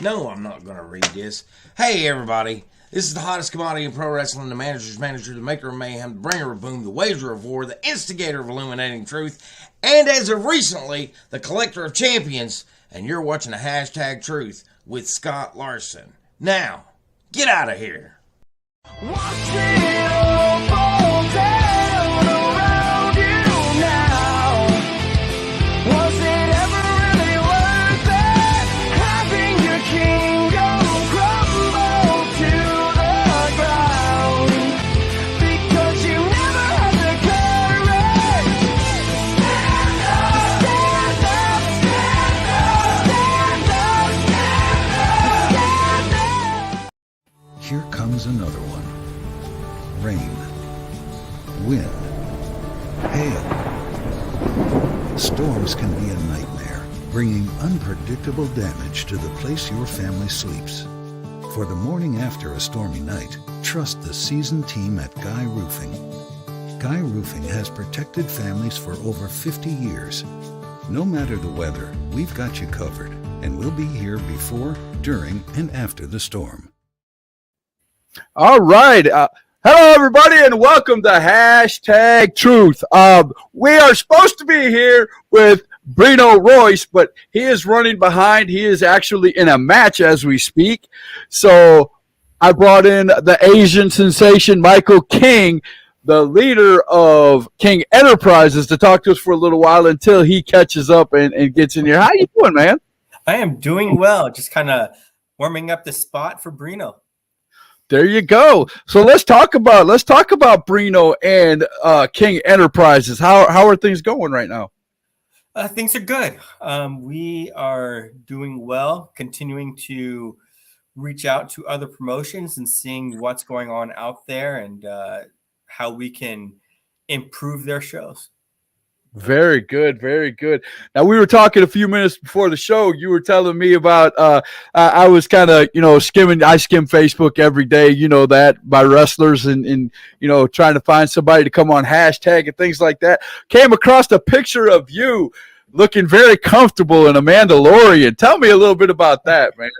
No, I'm not going to read this. Hey, everybody. This is the hottest commodity in pro wrestling, the manager's manager, the maker of mayhem, the bringer of boom, the wager of war, the instigator of illuminating truth, and as of recently, the collector of champions. And you're watching a hashtag truth with Scott Larson. Now, get out of here. Watch it all fall down around you now. Was it ever really worth it? Having your kingdom crumble to the ground because you never had the courage. Stand up, stand up, stand up, stand up. Here comes another one. Rain, wind, hail. Storms can be a nightmare, bringing unpredictable damage to the place your family sleeps. For the morning after a stormy night, trust the seasoned team at Guy Roofing. Guy Roofing has protected families for over 50 years. No matter the weather, we've got you covered, and we'll be here before, during, and after the storm. All right. Hello, everybody, and welcome to Hashtag Truth. We are supposed to be here with Brino Royce, but he is running behind. He is actually in a match as we speak. So I brought in the Asian sensation, Michael King, the leader of King Enterprises, to talk to us for a little while until he catches up and gets in here. How you doing, man? I am doing well. Just kind of warming up the spot for Bruno. There you go. So let's talk about Brino and King Enterprises. How are things going right now? Things are good. We are doing well, continuing to reach out to other promotions and seeing what's going on out there and how we can improve their shows. Very good, very good. Now, we were talking a few minutes before the show. You were telling me about I was kind of, skimming. I skim Facebook every day, that, by wrestlers and trying to find somebody to come on hashtag and things like that. Came across a picture of you looking very comfortable in a Mandalorian. Tell me a little bit about that, man.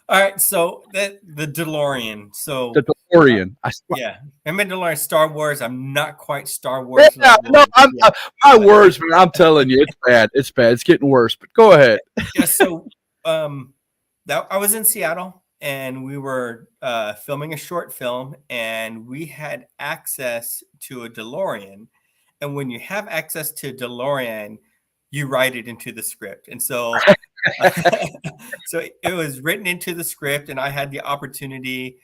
All right, so the DeLorean. So The DeLorean. yeah, I'm Mandalorian, Star Wars. I'm not quite Star Wars. Yeah, no, my words, man. I'm telling you, it's bad. It's bad. It's getting worse. But go ahead. Yeah, so I was in Seattle and we were filming a short film, and we had access to a DeLorean. And when you have access to a DeLorean, you write it into the script. And so so it was written into the script, and I had the opportunity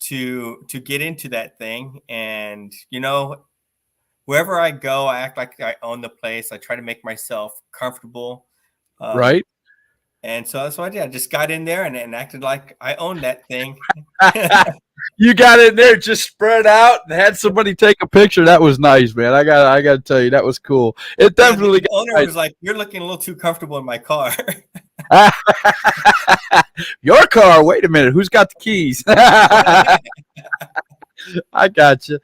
to get into that thing. And wherever I go, I act like I own the place. I try to make myself comfortable, Right. and so that's what I did. I just got in there and acted like I owned that thing. You got in there, just spread out, and had somebody take a picture. That was nice, man. I got to tell you, that was cool. It definitely. The owner was like, "You're looking a little too comfortable in my car." Your car. Wait a minute. Who's got the keys? I got you.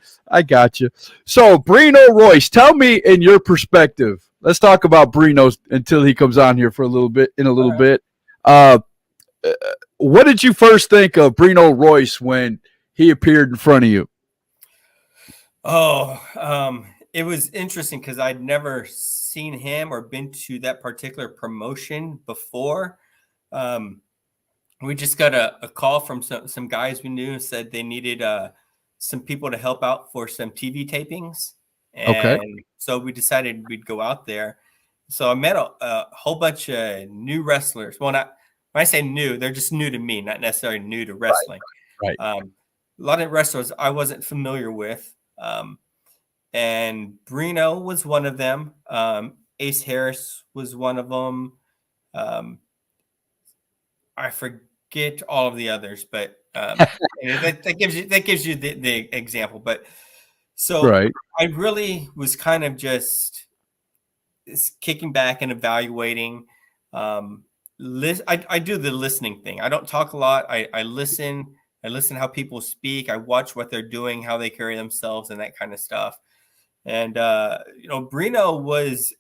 So, Brino Royce, tell me in your perspective. Let's talk about Brino until he comes on here for a little bit. What did you first think of Brino Royce when he appeared in front of you? It was interesting because I'd never seen him or been to that particular promotion before. We just got a call from some guys we knew and said they needed some people to help out for some TV tapings. And so we decided we'd go out there. So I met a whole bunch of new wrestlers. Well, when I say new, they're just new to me, not necessarily new to wrestling. Right. A lot of wrestlers I wasn't familiar with. And Bruno was one of them. Ace Harris was one of them. I forget all of the others, but that gives you the example. But so Right. I really was kind of just kicking back and evaluating. I do the listening thing. I don't talk a lot. I listen. I listen how people speak. I watch what they're doing, how they carry themselves, and that kind of stuff. And Bruno was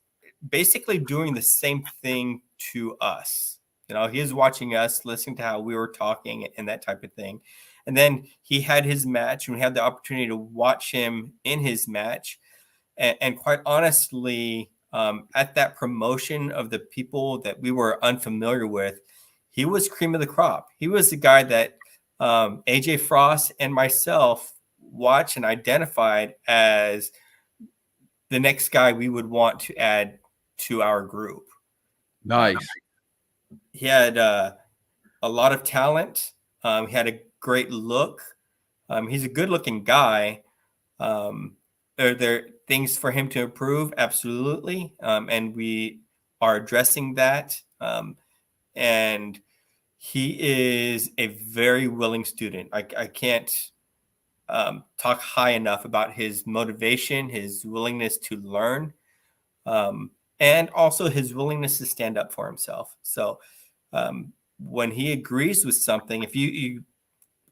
basically doing the same thing to us. You know, he was watching us, listening to how we were talking and that type of thing. And then he had his match, and we had the opportunity to watch him in his match. And quite honestly, at that promotion of the people that we were unfamiliar with, he was cream of the crop. He was the guy that AJ Frost and myself watched and identified as the next guy we would want to add to our group. Nice. He had a lot of talent. He had a great look. He's a good-looking guy. Are there things for him to improve? Absolutely. And we are addressing that. And he is a very willing student. I can't talk high enough about his motivation, his willingness to learn, and also his willingness to stand up for himself. So when he agrees with something, if you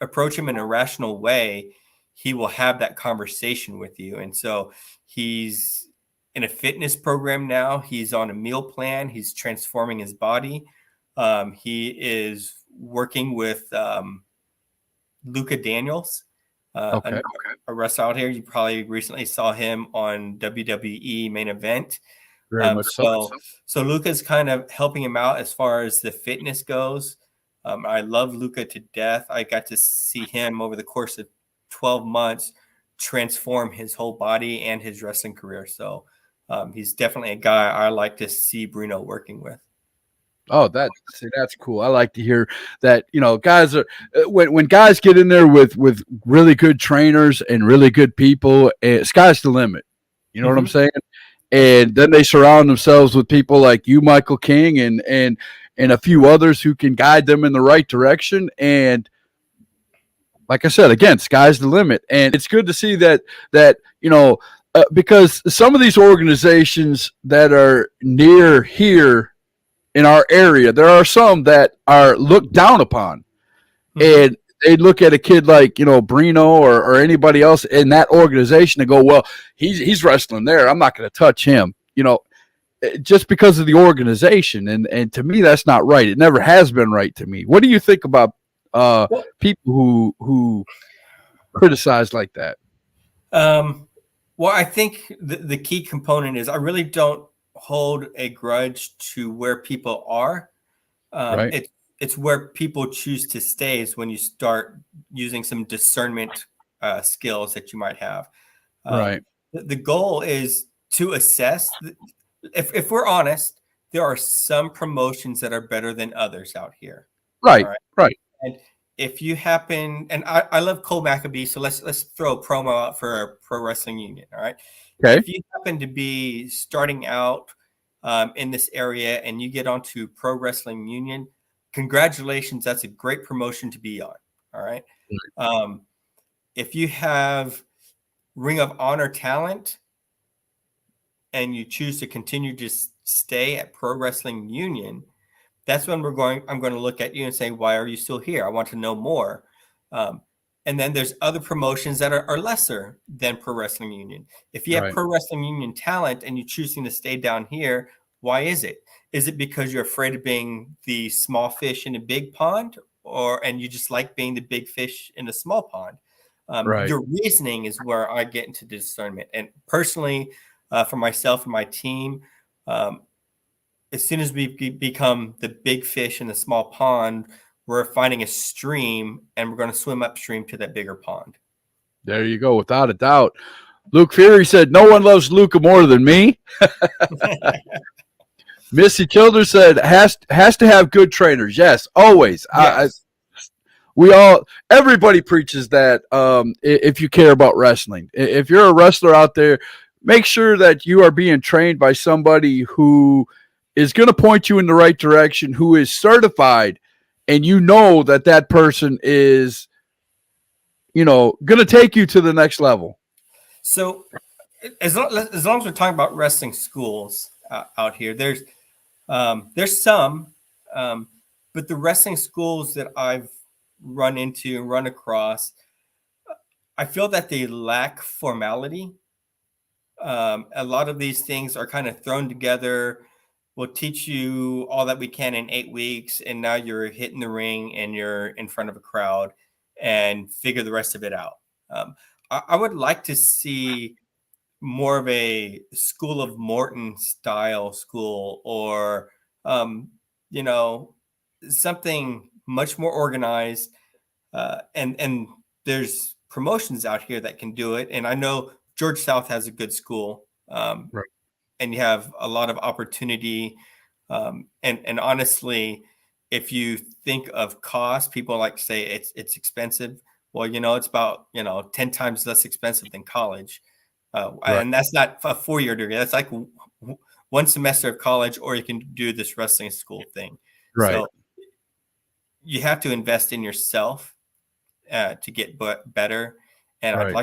approach him in a rational way, he will have that conversation with you. And so he's in a fitness program now. He's on a meal plan. He's transforming his body. He is working with Luca Daniels, a wrestler out here. You probably recently saw him on WWE Main Event. Very much so. So Luca's kind of helping him out as far as the fitness goes. I love Luca to death. I got to see him over the course of 12 months transform his whole body and his wrestling career. So he's definitely a guy I like to see Bruno working with. Oh, that's cool. I like to hear that, you know, guys are when guys get in there with really good trainers and really good people, sky's the limit. You know what I'm saying? And then they surround themselves with people like you, Michael King, and a few others who can guide them in the right direction. And like I said, again, sky's the limit. And it's good to see that you know, because some of these organizations that are near here in our area, there are some that are looked down upon, and they look at a kid like, you know, Brino or anybody else in that organization and go, well, he's wrestling there, I'm not going to touch him, you know, just because of the organization. And to me, that's not right. It never has been right to me. What do you think about people who criticize like that? Well, I think the key component is I really don't hold a grudge to where people are. Right. It's where people choose to stay is when you start using some discernment skills that you might have. Right. The goal is to assess. If we're honest, there are some promotions that are better than others out here. Right. Right. And if you happen, and I love Cole Maccabee, so let's throw a promo out for a pro wrestling union. All right. Okay. If you happen to be starting out in this area and you get onto Pro Wrestling Union, congratulations. That's a great promotion to be on. All right. If you have Ring of Honor talent and you choose to continue to stay at Pro Wrestling Union, that's when I'm going to look at you and say, why are you still here? I want to know more. And then there's other promotions that are lesser than Pro Wrestling Union. If you have Pro Wrestling Union talent and you're choosing to stay down here, why is it? Is it because you're afraid of being the small fish in a big pond, and you just like being the big fish in a small pond? Your reasoning is where I get into discernment. And personally, for myself and my team, as soon as we become the big fish in the small pond, we're finding a stream and we're going to swim upstream to that bigger pond. There you go. Without a doubt. Luke Fury said, no one loves Luca more than me. Missy Childers said, has to have good trainers. Yes, always. Yes. Everybody preaches that if you care about wrestling. If you're a wrestler out there, make sure that you are being trained by somebody who is going to point you in the right direction, who is certified, and you know that person is, you know, going to take you to the next level. So as long as we're talking about wrestling schools out here, there's some, but the wrestling schools that I've run into and run across, I feel that they lack formality. A lot of these things are kind of thrown together we'll teach you all that we can in 8 weeks, and now you're hitting the ring and you're in front of a crowd and figure the rest of it out. I would like to see more of a School of Morton style school, or you know, something much more organized. And there's promotions out here that can do it. And I know George South has a good school, Right. and you have a lot of opportunity. And honestly, if you think of cost, people like to say it's expensive. Well, it's about 10 times less expensive than college, Right. and that's not a 4-year degree. That's like one semester of college, or you can do this wrestling school thing. Right. So you have to invest in yourself to get better. And Right. I'd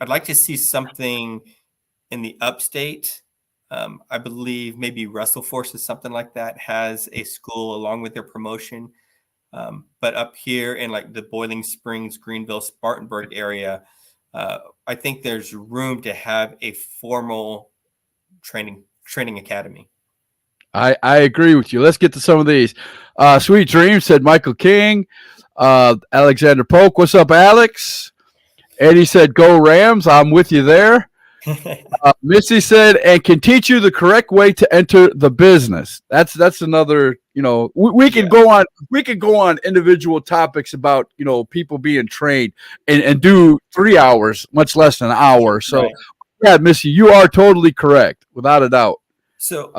like to see something in the upstate. I believe maybe WrestleForce is something like that, has a school along with their promotion. But up here in like the Boiling Springs, Greenville, Spartanburg area, I think there's room to have a formal training academy. I agree with you. Let's get to some of these. Sweet Dreams said Michael King. Alexander Polk. What's up, Alex? Eddie said, go Rams. I'm with you there. Missy said, and can teach you the correct way to enter the business. That's another, we can go on individual topics about, people being trained and do 3 hours, much less than an hour. So Right. Yeah, Missy, you are totally correct, without a doubt. So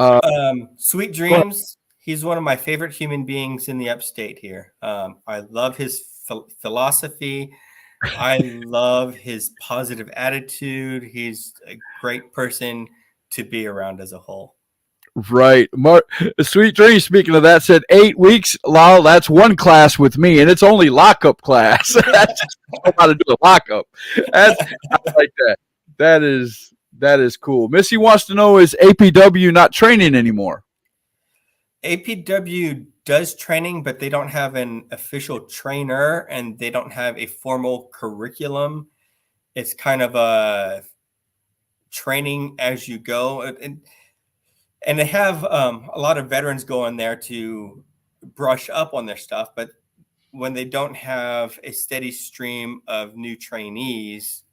Sweet Dreams, he's one of my favorite human beings in the upstate here. I love his philosophy. I love his positive attitude. He's a great person to be around as a whole. Right. Sweet Dream, speaking of that, said 8 weeks. Lol, that's one class with me, and it's only lockup class. That's just how to do a lockup. I like that. That is cool. Missy wants to know, is APW not training anymore? APW does training, but they don't have an official trainer, and they don't have a formal curriculum. It's kind of a training as you go. And they have a lot of veterans go in there to brush up on their stuff. But when they don't have a steady stream of new trainees,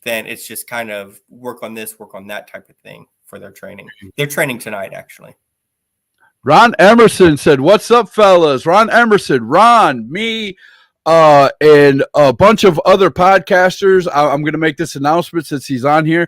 then it's just kind of work on this, work on that type of thing for their training. They're training tonight, actually. Ron Emerson said, what's up, fellas? Ron Emerson, me, and a bunch of other podcasters. I'm going to make this announcement since he's on here.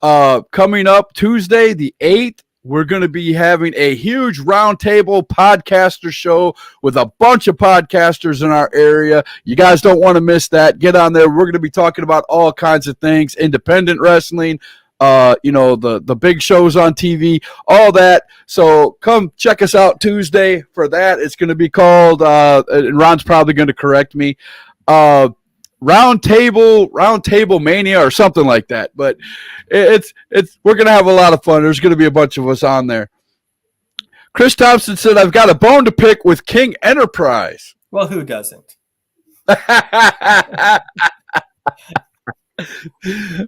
Coming up Tuesday, the 8th, we're going to be having a huge roundtable podcaster show with a bunch of podcasters in our area. You guys don't want to miss that. Get on there. We're going to be talking about all kinds of things, independent wrestling, the big shows on TV, all that. So come check us out Tuesday for that. It's going to be called, and Ron's probably going to correct me, Roundtable Mania or something like that. But we're going to have a lot of fun. There's going to be a bunch of us on there. Chris Thompson said, I've got a bone to pick with King Enterprise. Well, who doesn't?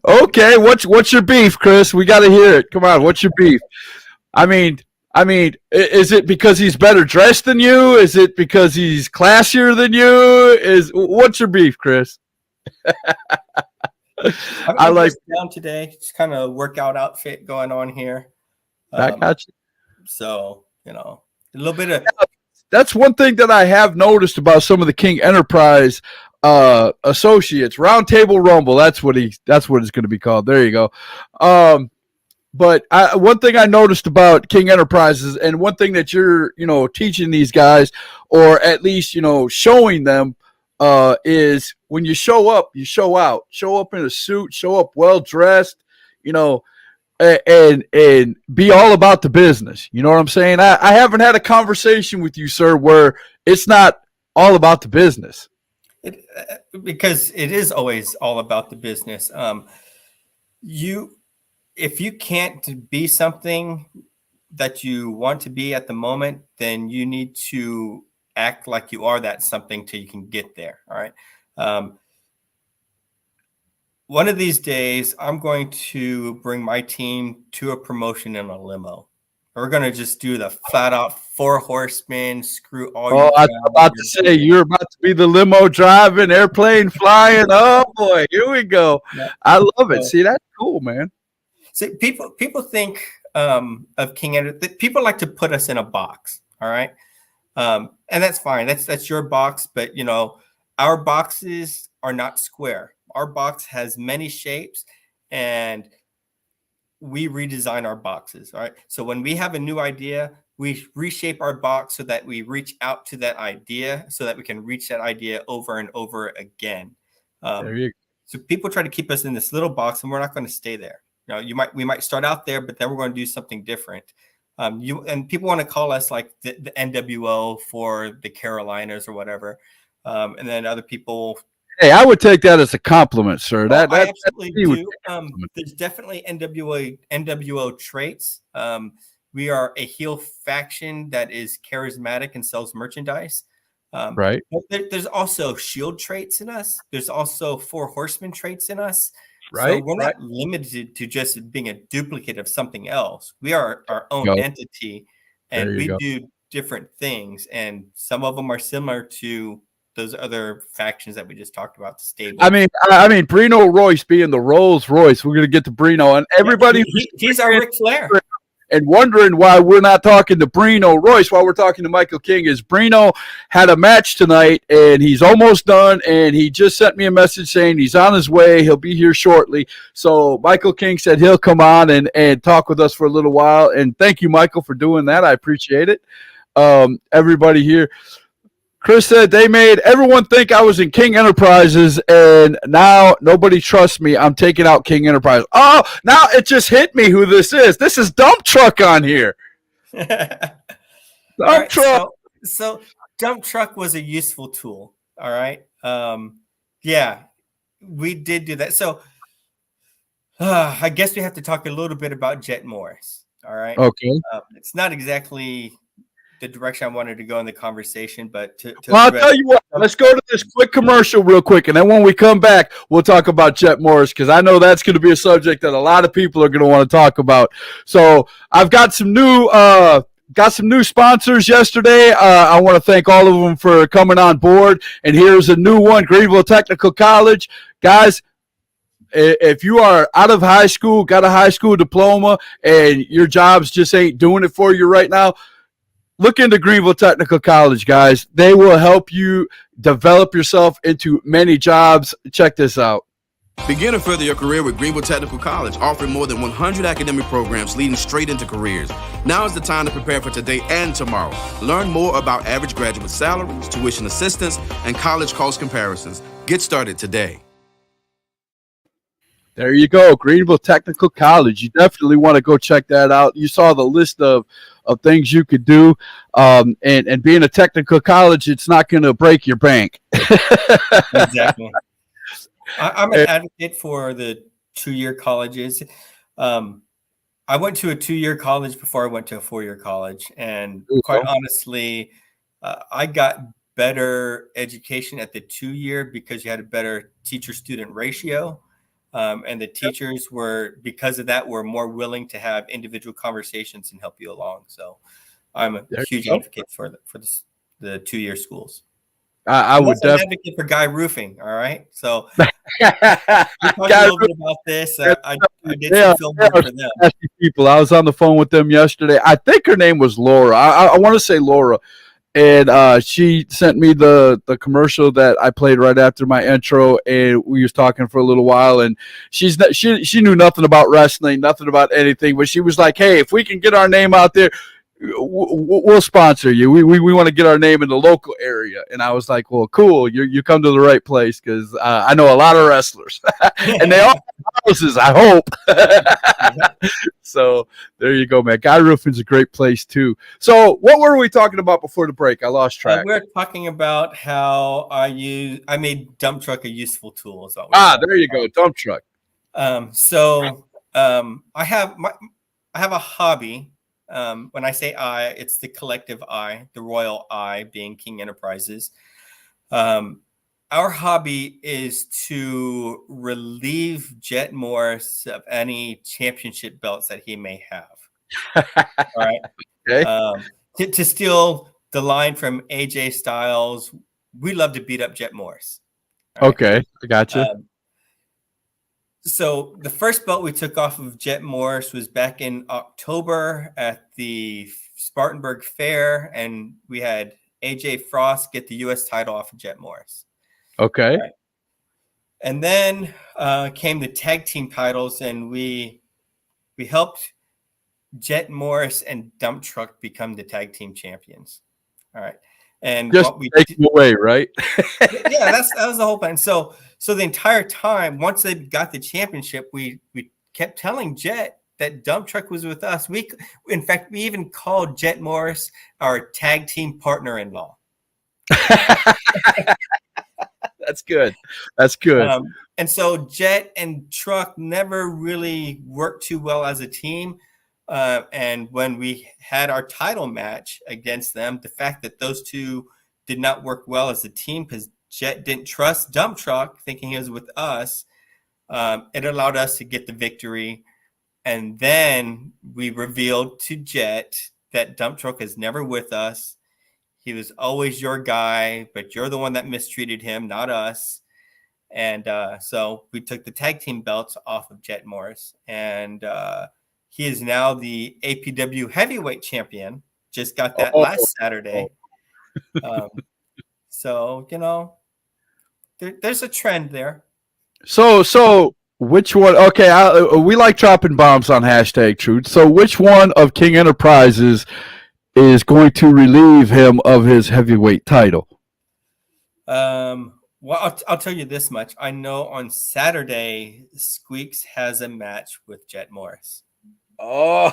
Okay, what's your beef, Chris? We got to hear it. Come on, what's your beef? I mean, is it because he's better dressed than you? Is it because he's classier than you? What's your beef, Chris? I like down today. Just kind of workout outfit going on here. I got you. So a little bit of. That's one thing that I have noticed about some of the King Enterprise associates. Roundtable Rumble. That's what it's going to be called. There you go. But one thing I noticed about King Enterprises, and one thing that you're, teaching these guys, or at least, showing them, is when you show up, you show out. Show up in a suit, show up well dressed, and be all about the business. You know what I'm saying? I haven't had a conversation with you, sir, where it's not all about the business. Because it is always all about the business. If you can't be something that you want to be at the moment, then you need to act like you are that something till you can get there. All right. One of these days, I'm going to bring my team to a promotion in a limo, We're going to just do the flat out 4 horsemen, screw all Oh, you I was about to say, you're about to be the limo driving, airplane flying. Oh boy, here we go. Yeah. I love it. See, that's cool, man. So people think of King Enter. People like to put us in a box. All right. And that's fine. That's your box. But, you know, our boxes are not square. Our box has many shapes, and we redesign our boxes. All right. So when we have a new idea, we reshape our box so that we reach out to that idea, so that we can reach that idea over and over again. There you go. So people try to keep us in this little box, and we're not going to stay there. You know, we might start out there, but then we're going to do something different. And people want to call us like the NWO for the Carolinas or whatever. And then other people. Hey, I would take that as a compliment, sir. I absolutely do. There's definitely NWO traits. We are a heel faction that is charismatic and sells merchandise. Right. But there's also shield traits in us. There's also 4 horsemen traits in us. Right. So we're not limited to just being a duplicate of something else. We are our own entity, and we do different things. And some of them are similar to those other factions that we just talked about. The stable. I mean, Brino Royce being the Rolls Royce. We're going to get to Brino, and everybody. He's our Ric Flair. And wondering why we're not talking to Brino Royce while we're talking to Michael King is Brino had a match tonight, and he's almost done, and he just sent me a message saying he's on his way. He'll be here shortly. So Michael King said he'll come on and talk with us for a little while. And thank you, Michael, for doing that. I appreciate it. Everybody here. Chris said they made everyone think I was in King Enterprises, and now nobody trusts me. I'm taking out King Enterprises. Oh, now it just hit me who this is. This is Dump Truck on here. Dump Truck. So Dump Truck was a useful tool. All right. Yeah, we did do that. So I guess we have to talk a little bit about Jet Morris. All right. Okay. It's not exactly the direction I wanted to go in the conversation, but I'll tell you what, let's go to this quick commercial real quick, and then when we come back, we'll talk about Jet Morris, because I know that's going to be a subject that a lot of people are going to want to talk about. So I've got some new sponsors yesterday. I want to thank all of them for coming on board, and here's a new one, Greenville Technical College. Guys, if you are out of high school, got a high school diploma, and your jobs just ain't doing it for you right now, look into Greenville Technical College, guys. They will help you develop yourself into many jobs. Check this out. Begin or further your career with Greenville Technical College, offering more than 100 academic programs leading straight into careers. Now is the time to prepare for today and tomorrow. Learn more about average graduate salaries, tuition assistance, and college cost comparisons. Get started today. There you go, Greenville Technical College. You definitely want to go check that out. You saw the list of things you could do, and being a technical college, it's not going to break your bank. Exactly. I'm an advocate for the 2-year colleges. I went to a 2-year college before I went to a 4-year college, and quite honestly, I got better education at the 2-year because you had a better teacher-student ratio. And the teachers because of that, were more willing to have individual conversations and help you along. So I'm a huge advocate for the 2-year schools. I would definitely advocate for Guy Roofing. All right. So we talked a little bit about this. I did some film work for them. People. I was on the phone with them yesterday. I think her name was Laura. I want to say Laura. And she sent me the commercial that I played right after my intro, and we was talking for a little while. And she knew nothing about wrestling, nothing about anything, but she was like, "Hey, if we can get our name out there, we'll sponsor you. We want to get our name in the local area." And I was like, "Well, cool. You come to the right place, because I know a lot of wrestlers, and they all have houses, I hope." So there you go, man. Guy Roofing's a great place too. So what were we talking about before the break? I lost track. We were talking about how I made Dump Truck a useful tool. There you go, Dump Truck. I have a hobby. When I say I, it's the collective I, the royal I, being King Enterprises. Our hobby is to relieve Jet Morris of any championship belts that he may have. All right. Okay. To steal the line from AJ Styles, we love to beat up Jet Morris. All right? Okay. I gotcha. So the first belt we took off of Jet Morris was back in October at the Spartanburg Fair, and we had AJ Frost get the U.S. title off of Jet Morris. Okay. Right. And then came the tag team titles, and we helped Jet Morris and Dump Truck become the tag team champions. All right. And Just what we take them away, right? yeah, that was the whole plan. So the entire time, once they got the championship, we kept telling Jet that Dump Truck was with us. In fact, we even called Jet Morris our tag team partner-in-law. That's good. That's good. And so Jet and Truck never really worked too well as a team. And when we had our title match against them, the fact that those two did not work well as a team because Jet didn't trust Dump Truck, thinking he was with us, it allowed us to get the victory. And then we revealed to Jet that Dump Truck is never with us. He was always your guy, but you're the one that mistreated him, not us. And so we took the tag team belts off of Jet Morris, and he is now the APW heavyweight champion. Just got that last Saturday. So, there's a trend there. So which one? Okay, we like dropping bombs on #Truth. So which one of King Enterprises is going to relieve him of his heavyweight title? Well, I'll tell you this much. I know on Saturday, Squeaks has a match with Jet Morris. Oh,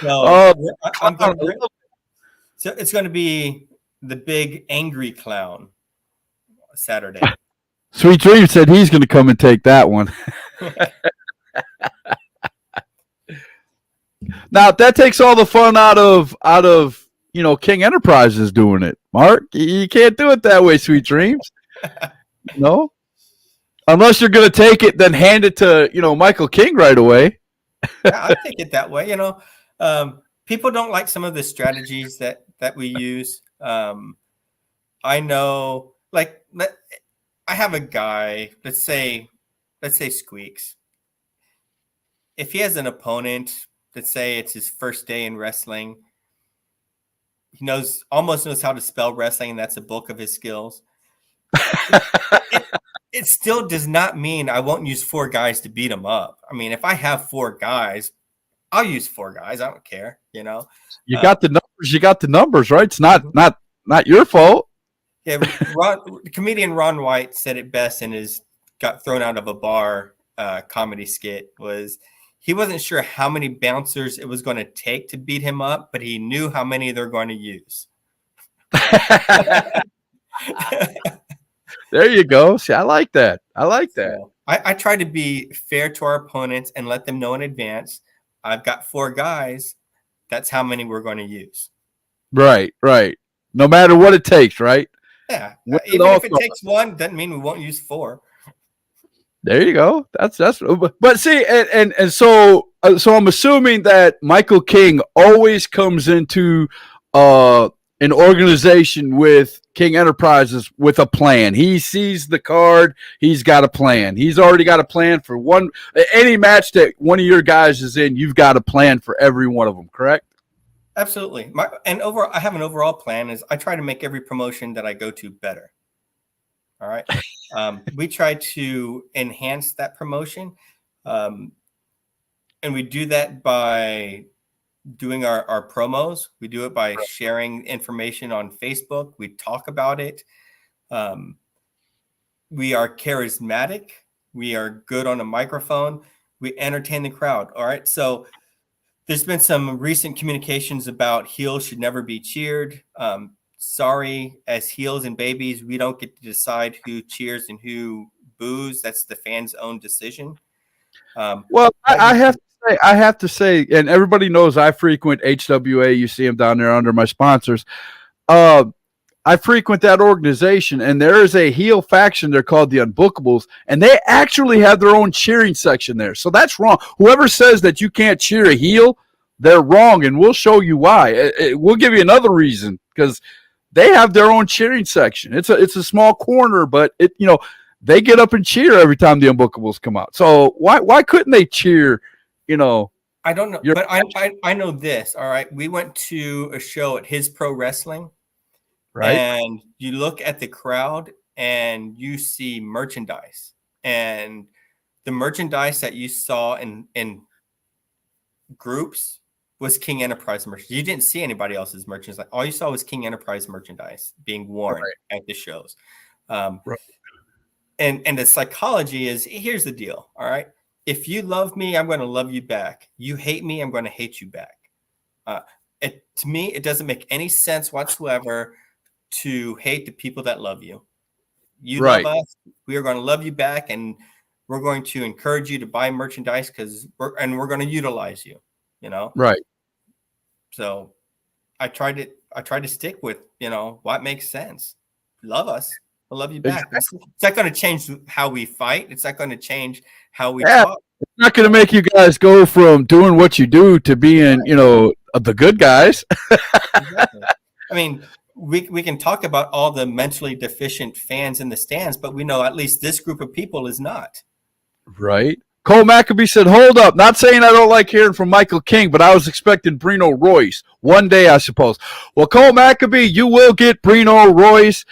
so it's going to be the big angry clown Saturday. Sweet Dream said he's going to come and take that one. Now that takes all the fun out of King Enterprises doing it. Mark, you can't do it that way, Sweet Dreams. No, unless you're going to take it, then hand it to Michael King right away. Yeah, I take it that way. People don't like some of the strategies that we use. I know, like, I have a guy. Let's say Squeaks. If he has an opponent, let's say it's his first day in wrestling, he almost knows how to spell wrestling, and that's a bulk of his skills. It still does not mean I won't use 4 guys to beat him up. I mean, if I have 4 guys, I'll use 4 guys. I don't care. You got the numbers. You got the numbers, right? It's not your fault. Yeah, comedian Ron White said it best in his "Got Thrown Out of a Bar" comedy skit. He wasn't sure how many bouncers it was going to take to beat him up, but he knew how many they're going to use. There you go. See, I like that. So, I try to be fair to our opponents and let them know in advance. I've got 4 guys. That's how many we're going to use. Right. No matter what it takes, right? Yeah. Even if it takes 1, doesn't mean we won't use 4. There you go. That's. But see, and so I'm assuming that Michael King always comes into an organization with King Enterprises with a plan. He sees the card. He's got a plan. He's already got a plan for any match that one of your guys is in. You've got a plan for every one of them, correct? Absolutely. I have an overall plan. Is I try to make every promotion that I go to better. All right. We try to enhance that promotion. And we do that by doing our promos. We do it by sharing information on Facebook. We talk about it. We are charismatic. We are good on a microphone. We entertain the crowd. All right. So there's been some recent communications about heels should never be cheered. Sorry, as heels and babies, we don't get to decide who cheers and who boos. That's the fans' own decision. Well, I have to say, and everybody knows I frequent HWA. You see them down there under my sponsors. I frequent that organization, and there is a heel faction. They're called the Unbookables, and they actually have their own cheering section there. So that's wrong. Whoever says that you can't cheer a heel, they're wrong, and we'll show you why. We'll give you another reason, because they have their own cheering section. It's a small corner, but they get up and cheer every time the Unbookables come out. So why couldn't they cheer? I don't know, but I know this. All right, we went to a show at His Pro Wrestling. Right. And you look at the crowd and you see merchandise, and the merchandise that you saw in groups was King Enterprise merchandise. You didn't see anybody else's merchandise. All you saw was King Enterprise merchandise being worn at the shows. Right. And the psychology is, here's the deal. All right. If you love me, I'm going to love you back. You hate me, I'm going to hate you back. To me, it doesn't make any sense whatsoever to hate the people that love you. You love us, we are going to love you back, and we're going to encourage you to buy merchandise because we're going to utilize you. Right. So I tried to stick with what makes sense. Love us, we'll love you back. Exactly. It's not going to change how we fight. It's not going to change how we talk. It's not going to make you guys go from doing what you do to being the good guys. Exactly. I mean, we can talk about all the mentally deficient fans in the stands, but we know at least this group of people is not. Right. Cole Maccabee said, hold up. Not saying I don't like hearing from Michael King, but I was expecting Brino Royce one day, I suppose. Well, Cole Maccabee, you will get Brino Royce.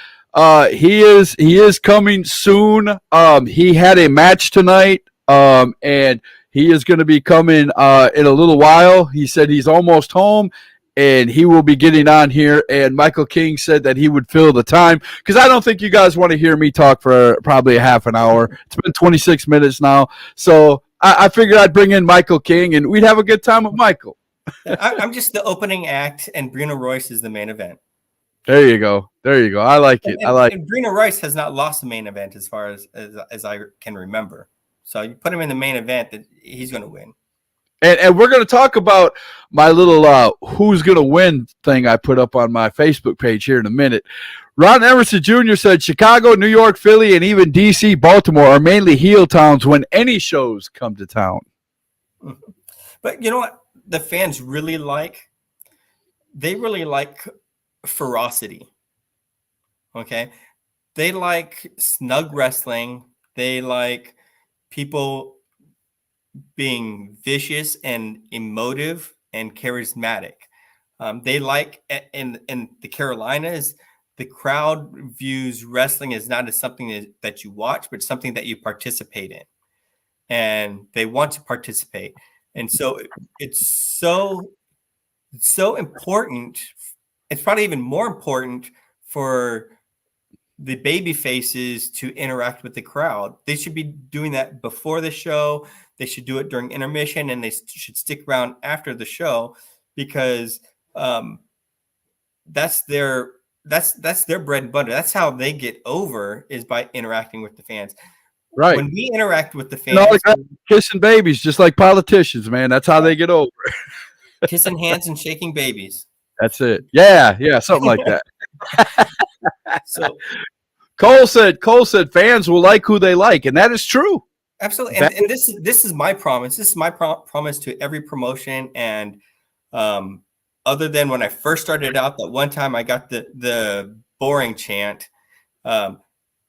He is coming soon. He had a match tonight, and he is going to be coming in a little while. He said he's almost home, and he will be getting on here. And Michael King said that he would fill the time, because I don't think you guys want to hear me talk for probably a half an hour. It's been 26 minutes now. So I figured I'd bring in Michael King, and we'd have a good time with Michael. I'm just the opening act, and Brino Royce is the main event. There you go. I like it. And Brino Royce has not lost the main event as far as I can remember. So you put him in the main event, that he's going to win. And we're going to talk about my little who's going to win thing I put up on my Facebook page here in a minute. Ron Emerson Jr. said Chicago, New York, Philly, and even D.C., Baltimore are mainly heel towns when any shows come to town. But you know what the fans really like? They really like ferocity. Okay? They like snug wrestling. They like people being vicious and emotive and charismatic. They like in the Carolinas, the crowd views wrestling as not as something that you watch, but something that you participate in, and they want to participate. And so it's so important. It's probably even more important for the baby faces to interact with the crowd. They should be doing that before the show. They should do it during intermission, and they should stick around after the show, because that's their bread and butter. That's how they get over, is by interacting with the fans. Right. When we interact with the fans, kissing babies, just like politicians, man. That's how they get over. Kissing hands and shaking babies. That's it. Yeah, something like that. So Cole said fans will like who they like, and that is true. Absolutely. And this is my promise. This is my promise to every promotion. And other than when I first started out, that one time I got the boring chant. I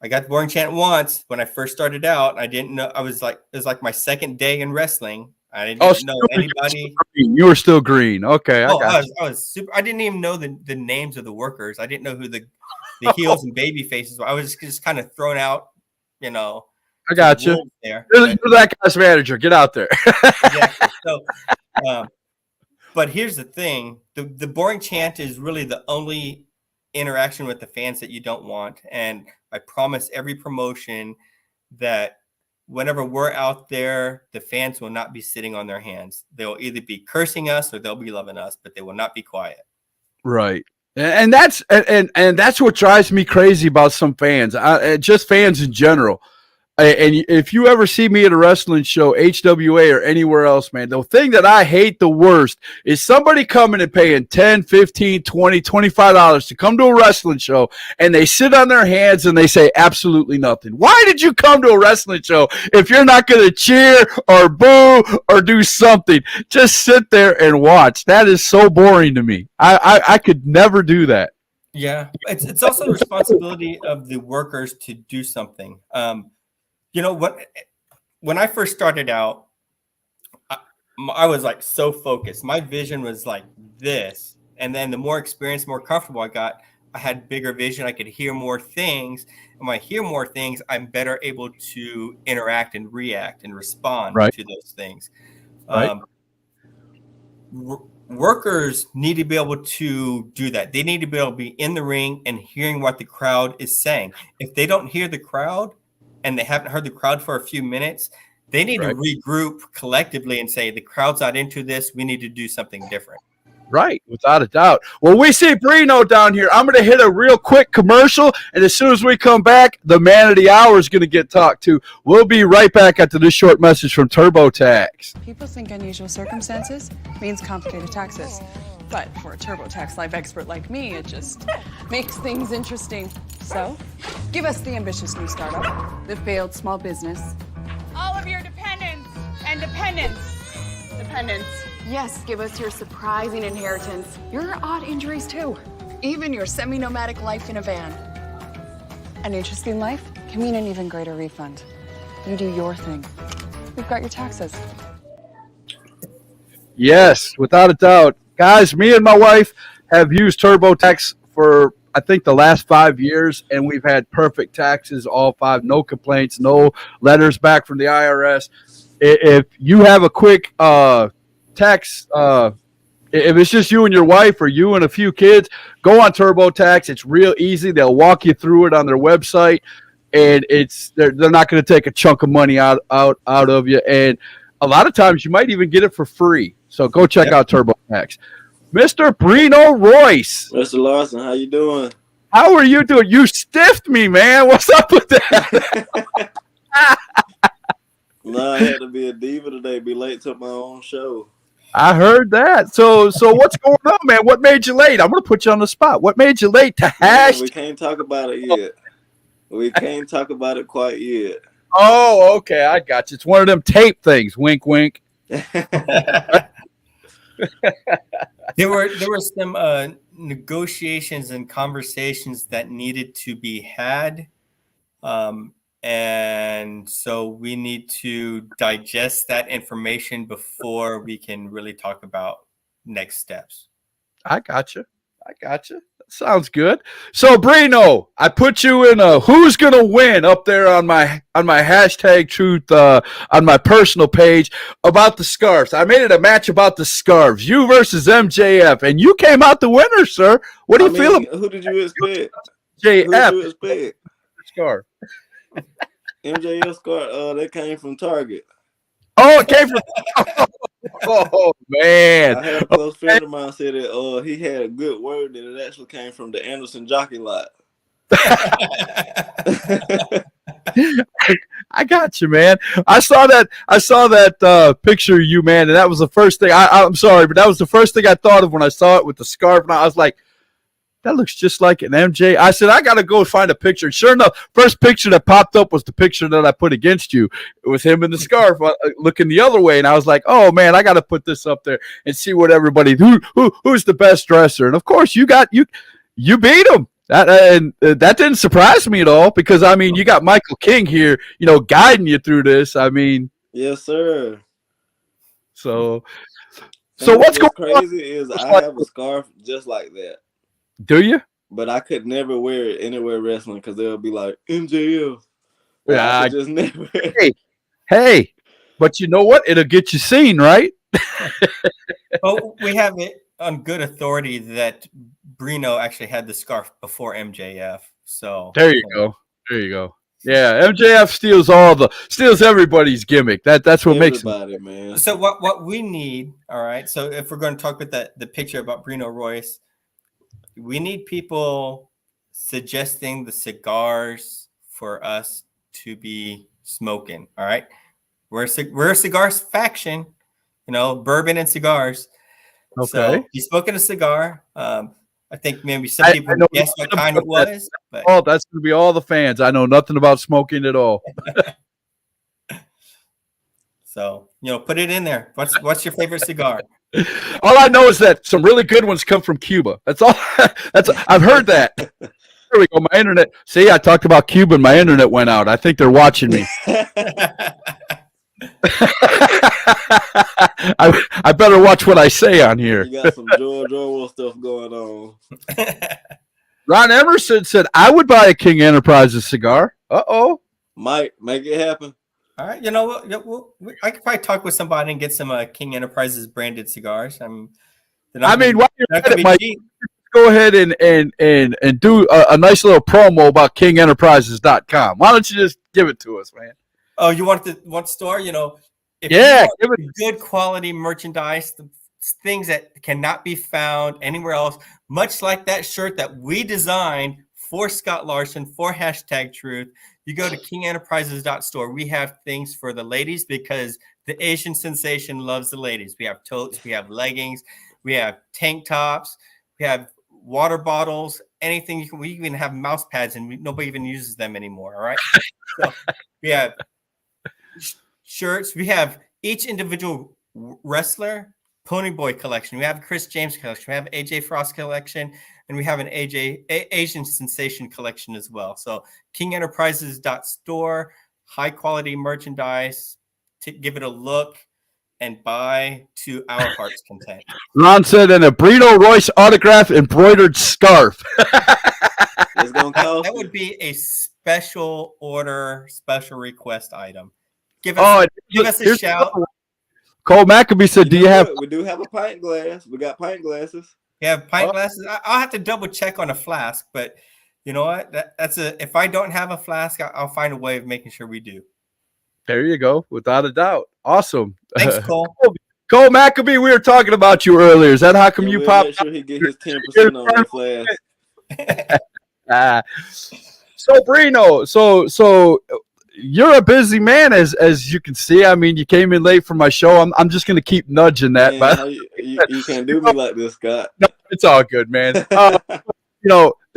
got the boring chant once when I first started out. I didn't know. It was like my second day in wrestling. I didn't know anybody. You were still green. Okay. I was super. I didn't even know the names of the workers. I didn't know who the heels and baby faces were. I was just kind of thrown out, I got you. You're that guy's manager. Get out there. Exactly. So, but here's the thing: the boring chant is really the only interaction with the fans that you don't want. And I promise every promotion that whenever we're out there, the fans will not be sitting on their hands. They'll either be cursing us or they'll be loving us, but they will not be quiet. Right. And that's what drives me crazy about some fans. Just fans in general. And if you ever see me at a wrestling show, HWA or anywhere else, man, the thing that I hate the worst is somebody coming and paying $10, $15, $20, $25 to come to a wrestling show, and they sit on their hands and they say absolutely nothing. Why did you come to a wrestling show if you're not going to cheer or boo or do something? Just sit there and watch. That is so boring to me. I could never do that. Yeah, it's also the responsibility of the workers to do something. You know what? When I first started out, I was like so focused. My vision was like this, and then the more experience, more comfortable I got, I had bigger vision. I could hear more things, and when I hear more things, I'm better able to interact and react and respond to those things. Right. Workers need to be able to do that. They need to be able to be in the ring and hearing what the crowd is saying. If they don't hear the crowd and they haven't heard the crowd for a few minutes, they need to regroup collectively and say, the crowd's not into this. We need to do something different. Right, without a doubt. Well, we see Brino down here. I'm going to hit a real quick commercial, and as soon as we come back, the man of the hour is going to get talked to. We'll be right back after this short message from TurboTax. People think unusual circumstances means complicated taxes. But for a TurboTax Live expert like me, it just makes things interesting. So, give us the ambitious new startup, the failed small business. All of your dependents and dependents. Yes, give us your surprising inheritance, your odd injuries too, even your semi-nomadic life in a van. An interesting life can mean an even greater refund. You do your thing. We've got your taxes. Yes, without a doubt. Guys, me and my wife have used TurboTax for, I think, the last 5 years, and we've had perfect taxes, all 5, no complaints, no letters back from the IRS. If you have a quick tax, if it's just you and your wife or you and a few kids, go on TurboTax. It's real easy. They'll walk you through it on their website, and they're not going to take a chunk of money out of you. And a lot of times you might even get it for free. So go check out TurboTax. Mr. Brino Royce. Mr. Larson, how you doing? How are you doing? You stiffed me, man. What's up with that? No, I had to be a diva today, be late to my own show. I heard that. So what's going on, man? What made you late? I'm going to put you on the spot. What made you late to hash? We can't talk about it yet. We can't talk about it quite yet. Oh, okay. I got you. It's one of them tape things. Wink, wink. There were some negotiations and conversations that needed to be had. And so we need to digest that information before we can really talk about next steps. I got you. Sounds good. So, Brino, I put you in a who's gonna win up there on my hashtag truth on my personal page about the scarves. I made it a match about the scarves. You versus MJF, and you came out the winner, sir. What do you feel about who did you expect? MJF? Who did you expect? Scarf. MJF scarf, that came from Target. Oh, it came from oh man. I had a close friend of mine say that he had a good word that it actually came from the Anderson Jockey Lot. I got you, man. I saw that picture of you, man, and that was the first thing. I'm sorry, but that was the first thing I thought of when I saw it with the scarf. And I was like, that looks just like an MJ. I said, I got to go find a picture. And sure enough, first picture that popped up was the picture that I put against you. It was him in the scarf looking the other way. And I was like, oh, man, I got to put this up there and see what everybody, who's the best dresser. And, of course, you beat him. That didn't surprise me at all because, I mean, you got Michael King here, guiding you through this. I mean. Yes, sir. So what's going crazy is I have a scarf just like that. Do you? But I could never wear it anywhere wrestling because they'll be like MJF. Yeah, I just never. Hey, but you know what? It'll get you seen, right? Well, we have it on good authority that Bruno actually had the scarf before MJF. So there you go. Yeah, MJF steals everybody's gimmick. That's what makes him. Man. So what we need, all right. So if we're going to talk about the picture about Brino Royce. We need people suggesting the cigars for us to be smoking. All right. We're a cigar faction, bourbon and cigars. Okay. So he's smoking a cigar. I think maybe some I people know guess what nothing kind it about that. was. But Oh, that's going to be all the fans. I know nothing about smoking at all. so, put it in there. What's your favorite cigar? All I know is that some really good ones come from Cuba. That's all. I've heard that. There we go. My internet. See, I talked about Cuba and my internet went out. I think they're watching me. I better watch what I say on here. You got some George Orwell stuff going on. Ron Emerson said, I would buy a King Enterprises cigar. Uh-oh. Might make it happen. All right. You know what? I could probably talk with somebody and get some King Enterprises branded cigars. I mean, while you're not at gonna it, be Mike, cheap. go ahead and do a nice little promo about kingenterprises.com. Why don't you just give it to us, man? Oh, you want the store? If Yeah, you want good quality merchandise, the things that cannot be found anywhere else, much like that shirt that we designed for Scott Larson for #Truth. You go to kingenterprises.store. We have things for the ladies because the Asian sensation loves the ladies. We have totes, we have leggings, we have tank tops, we have water bottles, anything you can. We even have mouse pads, and nobody even uses them anymore. All right. So we have shirts. We have each individual wrestler Pony Boy collection. We have a Chris James collection. We have an AJ Frost collection, and we have an Asian Sensation collection as well. So kingenterprises.store, high quality merchandise. To give it a look and buy to our heart's content. Ron said, and a Brino Royce autograph embroidered scarf. It's gonna cost. That would be a special order, special request item. Give us a shout. Cole Maccabee said, We do have a pint glass. We got pint glasses. You have pint glasses? I'll have to double check on a flask, but you know what? If I don't have a flask, I'll find a way of making sure we do. There you go, without a doubt. Awesome. Thanks, Cole. Cole Maccabee, we were talking about you earlier. Is that how come you popped? Make sure he get his 10% on the flask. So Brino, so you're a busy man, as you can see. I mean, you came in late for my show. I'm just gonna keep nudging that. Man, but you can't do me like this, Scott. No, it's all good, man.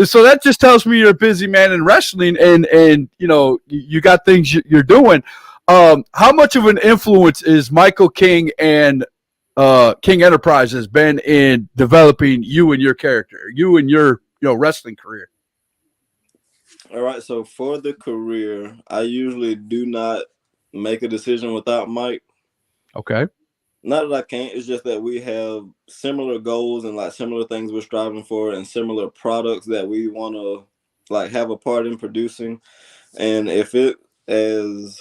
So that just tells me you're a busy man in wrestling, and you got things you're doing. How much of an influence is Michael King and King Enterprises been in developing you and your character, you and your wrestling career? All right, so for the career, I usually do not make a decision without Mike. Okay. Not that I can't, it's just that we have similar goals and like similar things we're striving for and similar products that we want to like have a part in producing. And if it as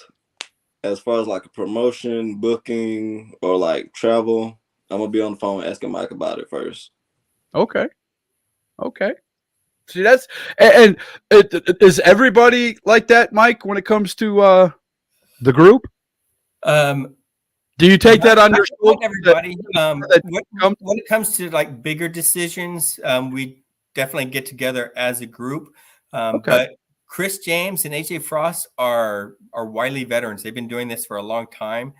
far as like a promotion, booking, or like travel, I'm gonna be on the phone asking Mike about it first. Okay. See, that's and is everybody like that, Mike, when it comes to the group? Do you take that on your shoulder? Everybody. When it comes to like bigger decisions, we definitely get together as a group. But Chris James and AJ Frost are wily veterans. They've been doing this for a long time,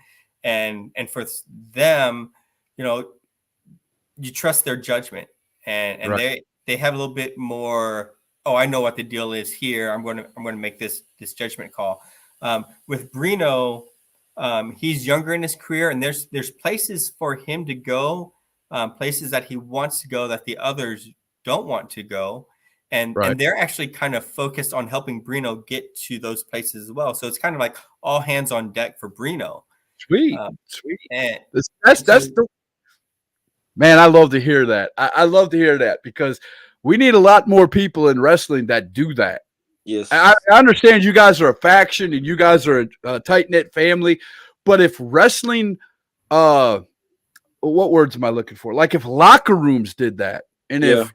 and for them, you trust their judgment, and right. They have a little bit more. Oh, I know what the deal is here. I'm going to make this judgment call. With Bruno, he's younger in his career, and there's places for him to go, places that he wants to go that the others don't want to go. And they're actually kind of focused on helping Bruno get to those places as well. So it's kind of like all hands on deck for Bruno. Sweet. And that's the man. I love to hear that. I love to hear that because we need a lot more people in wrestling that do that. Yes, I understand you guys are a faction and you guys are a tight-knit family, but if wrestling, what words am I looking for? Like if locker rooms did that, and if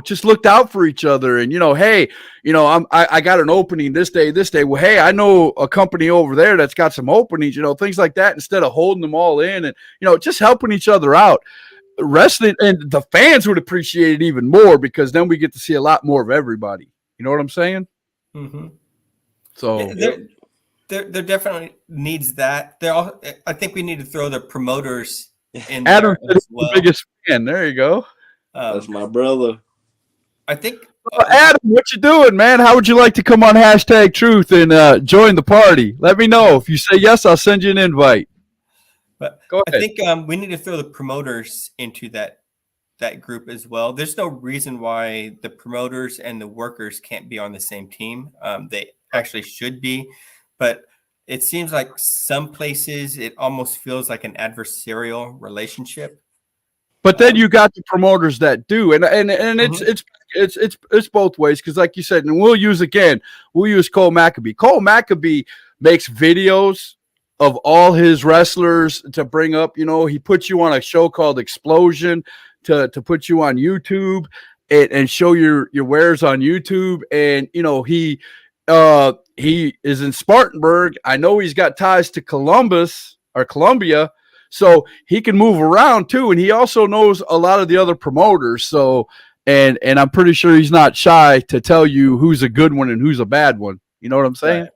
just looked out for each other, and hey, I got an opening this day. Well, hey, I know a company over there that's got some openings, things like that. Instead of holding them all in, and just helping each other out. Wrestling and the fans would appreciate it even more because then we get to see a lot more of everybody. You know what I'm saying? Mm-hmm. So there definitely needs that. I think we need to throw the promoters in Adam there as well. the biggest fan. There you go. That's my brother. I think Adam, what you doing, man? How would you like to come on Hashtag Truth and join the party? Let me know. If you say yes, I'll send you an invite. But Go I ahead. think we need to throw the promoters into that group as well. There's no reason why the promoters and the workers can't be on the same team. They actually should be, but it seems like some places it almost feels like an adversarial relationship. But then you got the promoters that do, and it's both ways, because like you said, and we'll use Cole Maccabee. Cole Maccabee makes videos of all his wrestlers to bring up. You know, he puts you on a show called Explosion to put you on YouTube and show your wares on YouTube. And you know, he is in Spartanburg. I know he's got ties to Columbia. So he can move around too, and he also knows a lot of the other promoters. So, and I'm pretty sure he's not shy to tell you who's a good one and who's a bad one. You know what I'm saying? Right.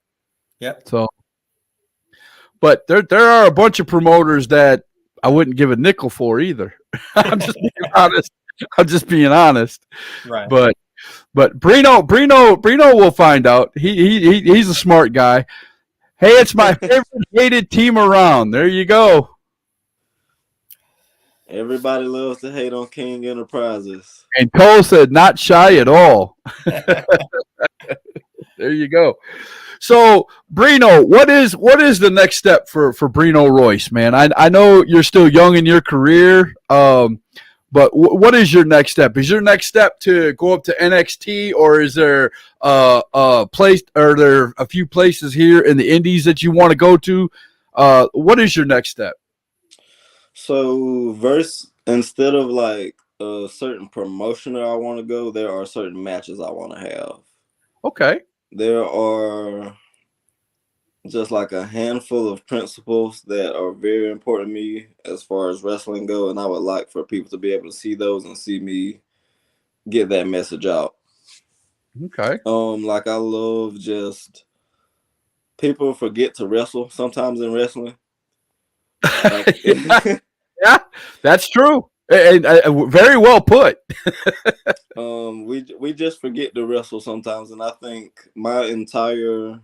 Yep. So, but there are a bunch of promoters that I wouldn't give a nickel for either. I'm just being honest. Right. But Brino will find out. He's a smart guy. Hey, it's my favorite hated team around. There you go. Everybody loves to hate on King Enterprises. And Cole said, not shy at all. There you go. So, Brino, what is the next step for Brino Royce, man? I know you're still young in your career, but what is your next step? Is your next step to go up to NXT, or is there a place? Are there a few places here in the Indies that you want to go to? What is your next step? So, instead of like a certain promotion that I want to go, there are certain matches I want to have. Okay. There are just like a handful of principles that are very important to me as far as wrestling go, and I would like for people to be able to see those and see me get that message out. Okay. Like I love just people forget to wrestle sometimes in wrestling. Like, yeah, that's true. And very well put. we just forget to wrestle sometimes, and I think my entire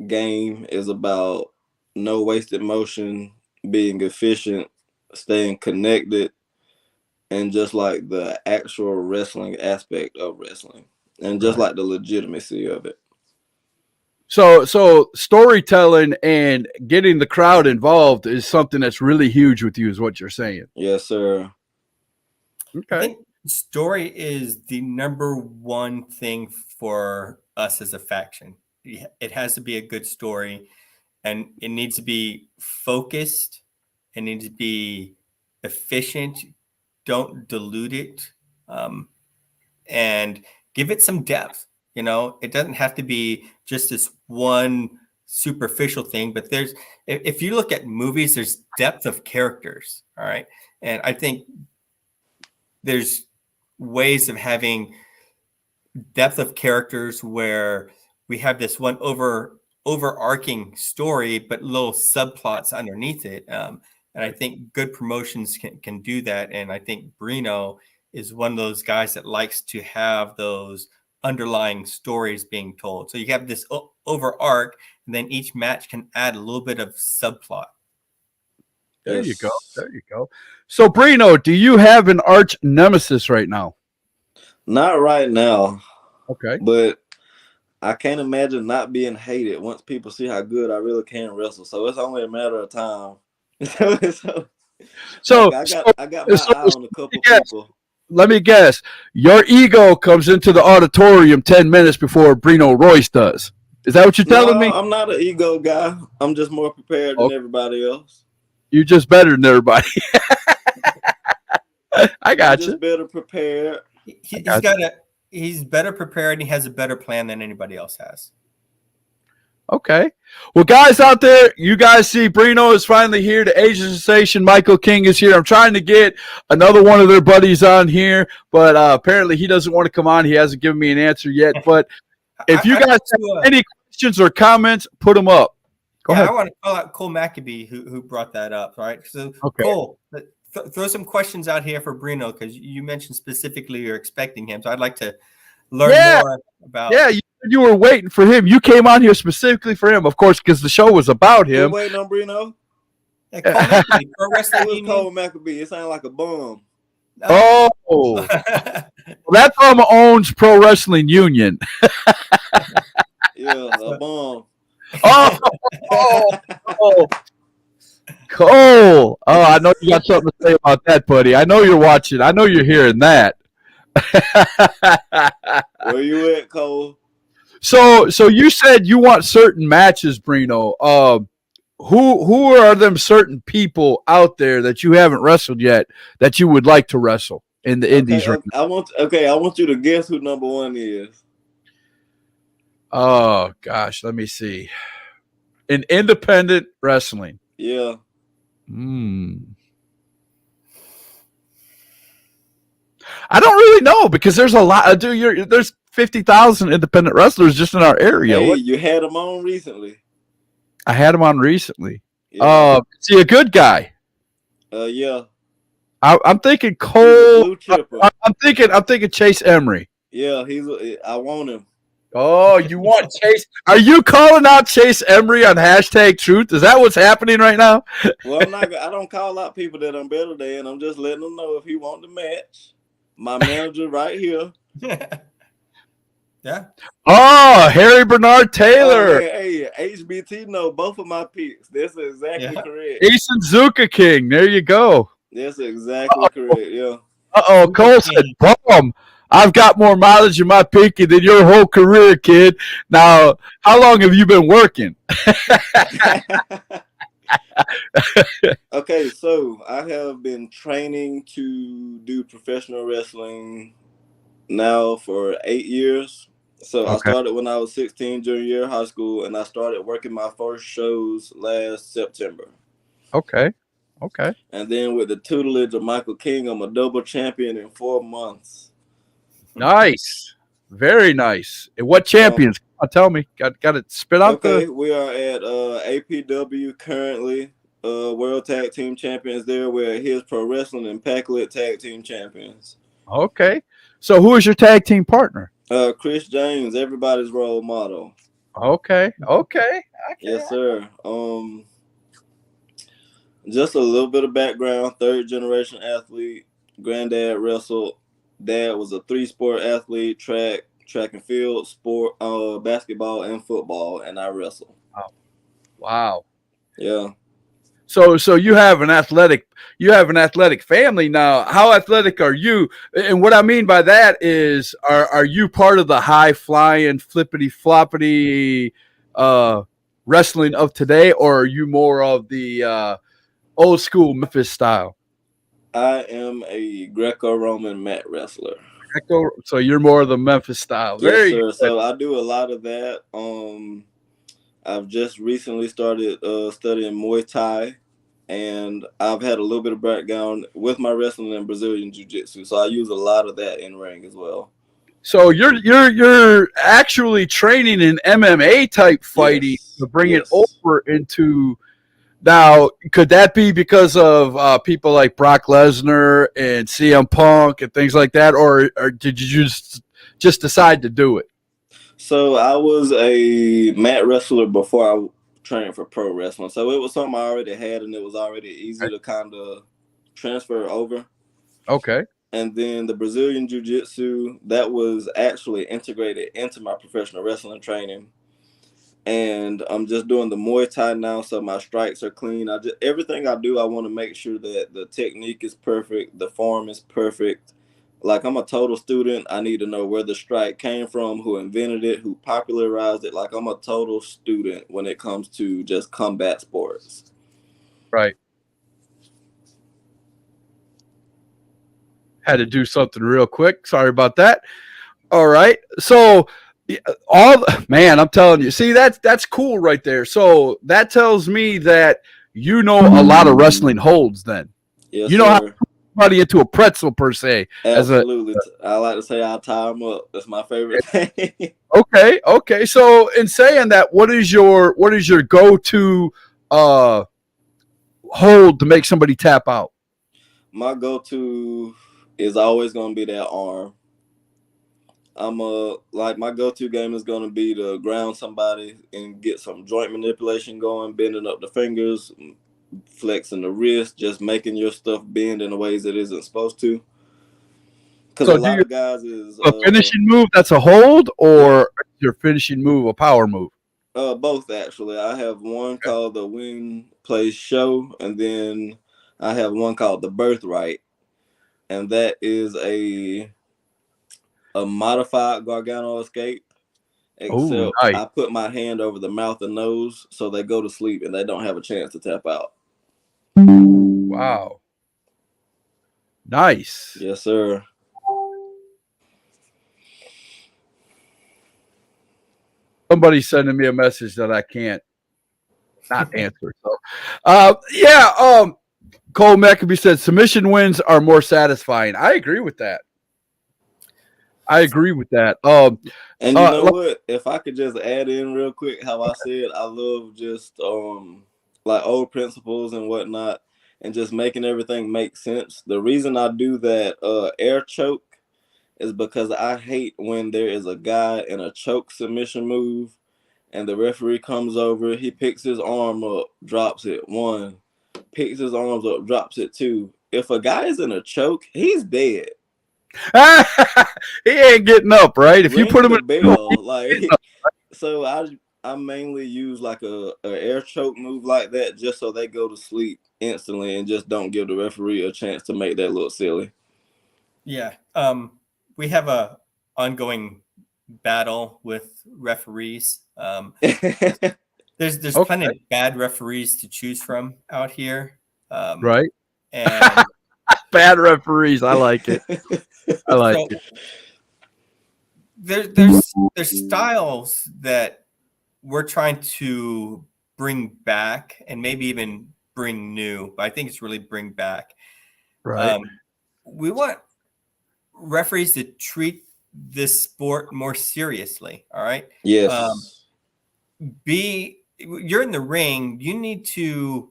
game is about no wasted motion, being efficient, staying connected, and just like the actual wrestling aspect of wrestling, and just like the legitimacy of it. So storytelling and getting the crowd involved is something that's really huge with you, is what you're saying. Yes, sir. I think story is the number one thing for us as a faction. It has to be a good story, and it needs to be focused. It needs to be efficient. Don't dilute it, and give it some depth. You know, it doesn't have to be just this one superficial thing, but if you look at movies, there's depth of characters. All right. And I think there's ways of having depth of characters where we have this one overarching story, but little subplots underneath it. And I think good promotions can do that. And I think Brino is one of those guys that likes to have those underlying stories being told. So you have this over arc, and then each match can add a little bit of subplot. There you go. There you go. So, Brino, do you have an arch nemesis right now? Not right now. Okay. But I can't imagine not being hated once people see how good I really can wrestle. So it's only a matter of time. So I got my eye on a couple people. Let me guess. Your ego comes into the auditorium 10 minutes before Brino Royce does. Is that what you're telling me? I'm not an ego guy. I'm just more prepared than everybody else. You're just better than everybody. I got you. Just better prepared. He's better prepared, and he has a better plan than anybody else has. Okay. Well, guys out there, you guys see Brino is finally here. The Asian sensation Michael King is here. I'm trying to get another one of their buddies on here, but apparently he doesn't want to come on. He hasn't given me an answer yet. But if you guys have any questions or comments, put them up. Go ahead. I want to call out Cole Maccabee who brought that up. Right. So Okay. Cole, throw some questions out here for Bruno, because you mentioned specifically you're expecting him. So I'd like to learn more about. Yeah, you were waiting for him. You came on here specifically for him, of course, because the show was about him. We're waiting on Brino. Yeah, Cole Maccabee, Pro Wrestling Who's Union. Cole Maccabee? It sounded like a bum. Oh, well, that firm owns Pro Wrestling Union. Yeah, a bum. Oh, Cole. Oh, I know you got something to say about that, buddy. I know you're watching. I know you're hearing that. Where you at, Cole? So you said you want certain matches, Brino. Who are them certain people out there that you haven't wrestled yet that you would like to wrestle in the indies? I want you to guess who number one is. Oh gosh, let me see. In independent wrestling. Yeah. I don't really know, because there's a lot. There's 50,000 independent wrestlers just in our area. Hey, you had them on recently. I had him on recently. Yeah. Is he a good guy? Yeah. I'm thinking He's a Cole. blue chipper. I'm thinking Chase Emery. Yeah, I want him. Oh, you want Chase? Are you calling out Chase Emery on #Truth? Is that what's happening right now? Well, I don't call out people that I'm better than. I'm just letting them know if he want the match. My manager right here. Yeah. Oh, Harry Bernard Taylor. Hey, HBT know both of my picks. That's exactly correct. Eason Zuka King. There you go. That's exactly correct. Yeah. Cole said, "Bum, I've got more mileage in my pinky than your whole career, kid." Now, how long have you been working? Okay, so I have been training to do professional wrestling now for 8 years. So I started when I was 16, junior year of high school, and I started working my first shows last September. Okay. And then with the tutelage of Michael King, I'm a double champion in 4 months. Nice. Very nice. And what champions? Tell me. Got it spit out. Okay, we are at APW currently. World Tag Team Champions there. We're at His Pro Wrestling and Packlet Tag Team Champions. Okay. So who is your tag team partner? Chris James, everybody's role model. Okay. Yes, sir. Just a little bit of background. 3rd generation athlete. Granddad wrestled. Dad was a 3-sport athlete: track and field, sport, basketball and football, and I wrestle. Wow. Yeah. So you have an athletic family now. How athletic are you? And what I mean by that is, are you part of the high flying flippity floppity wrestling of today, or are you more of the old school Memphis style? I am a Greco-Roman mat wrestler. So you're more of the Memphis style. Yes, sir. So I do a lot of that. I've just recently started studying Muay Thai, and I've had a little bit of background with my wrestling and Brazilian Jiu-Jitsu. So I use a lot of that in ring as well. So you're actually training in MMA type fighting to bring it over into. Now, could that be because of people like Brock Lesnar and CM Punk and things like that, or did you just decide to do it? So I was a mat wrestler before I trained for pro wrestling. So it was something I already had, and it was already easy to kind of transfer over. Okay. And then the Brazilian Jiu-Jitsu, that was actually integrated into my professional wrestling training. And I'm just doing the Muay Thai now, so my strikes are clean. Everything I do, I want to make sure that the technique is perfect, the form is perfect. Like, I'm a total student. I need to know where the strike came from, who invented it, who popularized it. Like, I'm a total student when it comes to just combat sports. Right. Had to do something real quick. Sorry about that. All right. So I'm telling you, see, that's cool right there. So that tells me that you know a lot of wrestling holds then. Yes, you know sir. somebody into a pretzel per se. Absolutely. I like to say I'll tie them up. That's my favorite thing. Okay. So in saying that, what is your go-to hold to make somebody tap out? My go-to is always going to be that arm. My go-to game is going to be to ground somebody and get some joint manipulation going, bending up the fingers, flexing the wrist, just making your stuff bend in the ways it isn't supposed to. Because a lot of guys is a finishing move that's a hold, or your finishing move a power move? Both actually. I have one called the Win Plays Show, and then I have one called the Birthright, and that is a modified Gargano escape. Except nice. I put my hand over the mouth and nose so they go to sleep and they don't have a chance to tap out. Wow. Nice. Yes, sir. Somebody's sending me a message that I can't not answer. So, Cole Maccabee said submission wins are more satisfying. I agree with that. And you know what? If I could just add in real quick how I said I love just like old principles and whatnot and just making everything make sense. The reason I do that air choke is because I hate when there is a guy in a choke submission move and the referee comes over, he picks his arm up, drops it, 1, picks his arms up, drops it, 2. If a guy is in a choke, he's dead. He ain't getting up, right? If you put him in bell, so I mainly use like a air choke move like that just so they go to sleep instantly and just don't give the referee a chance to make that look silly. Yeah. We have a ongoing battle with referees. There's plenty of bad referees to choose from out here. Right. And bad referees. I like it. I like it. There's styles that we're trying to bring back and maybe even bring new, but I think it's really bring back. Right. We want referees to treat this sport more seriously. All right. Yes. You're in the ring. You need to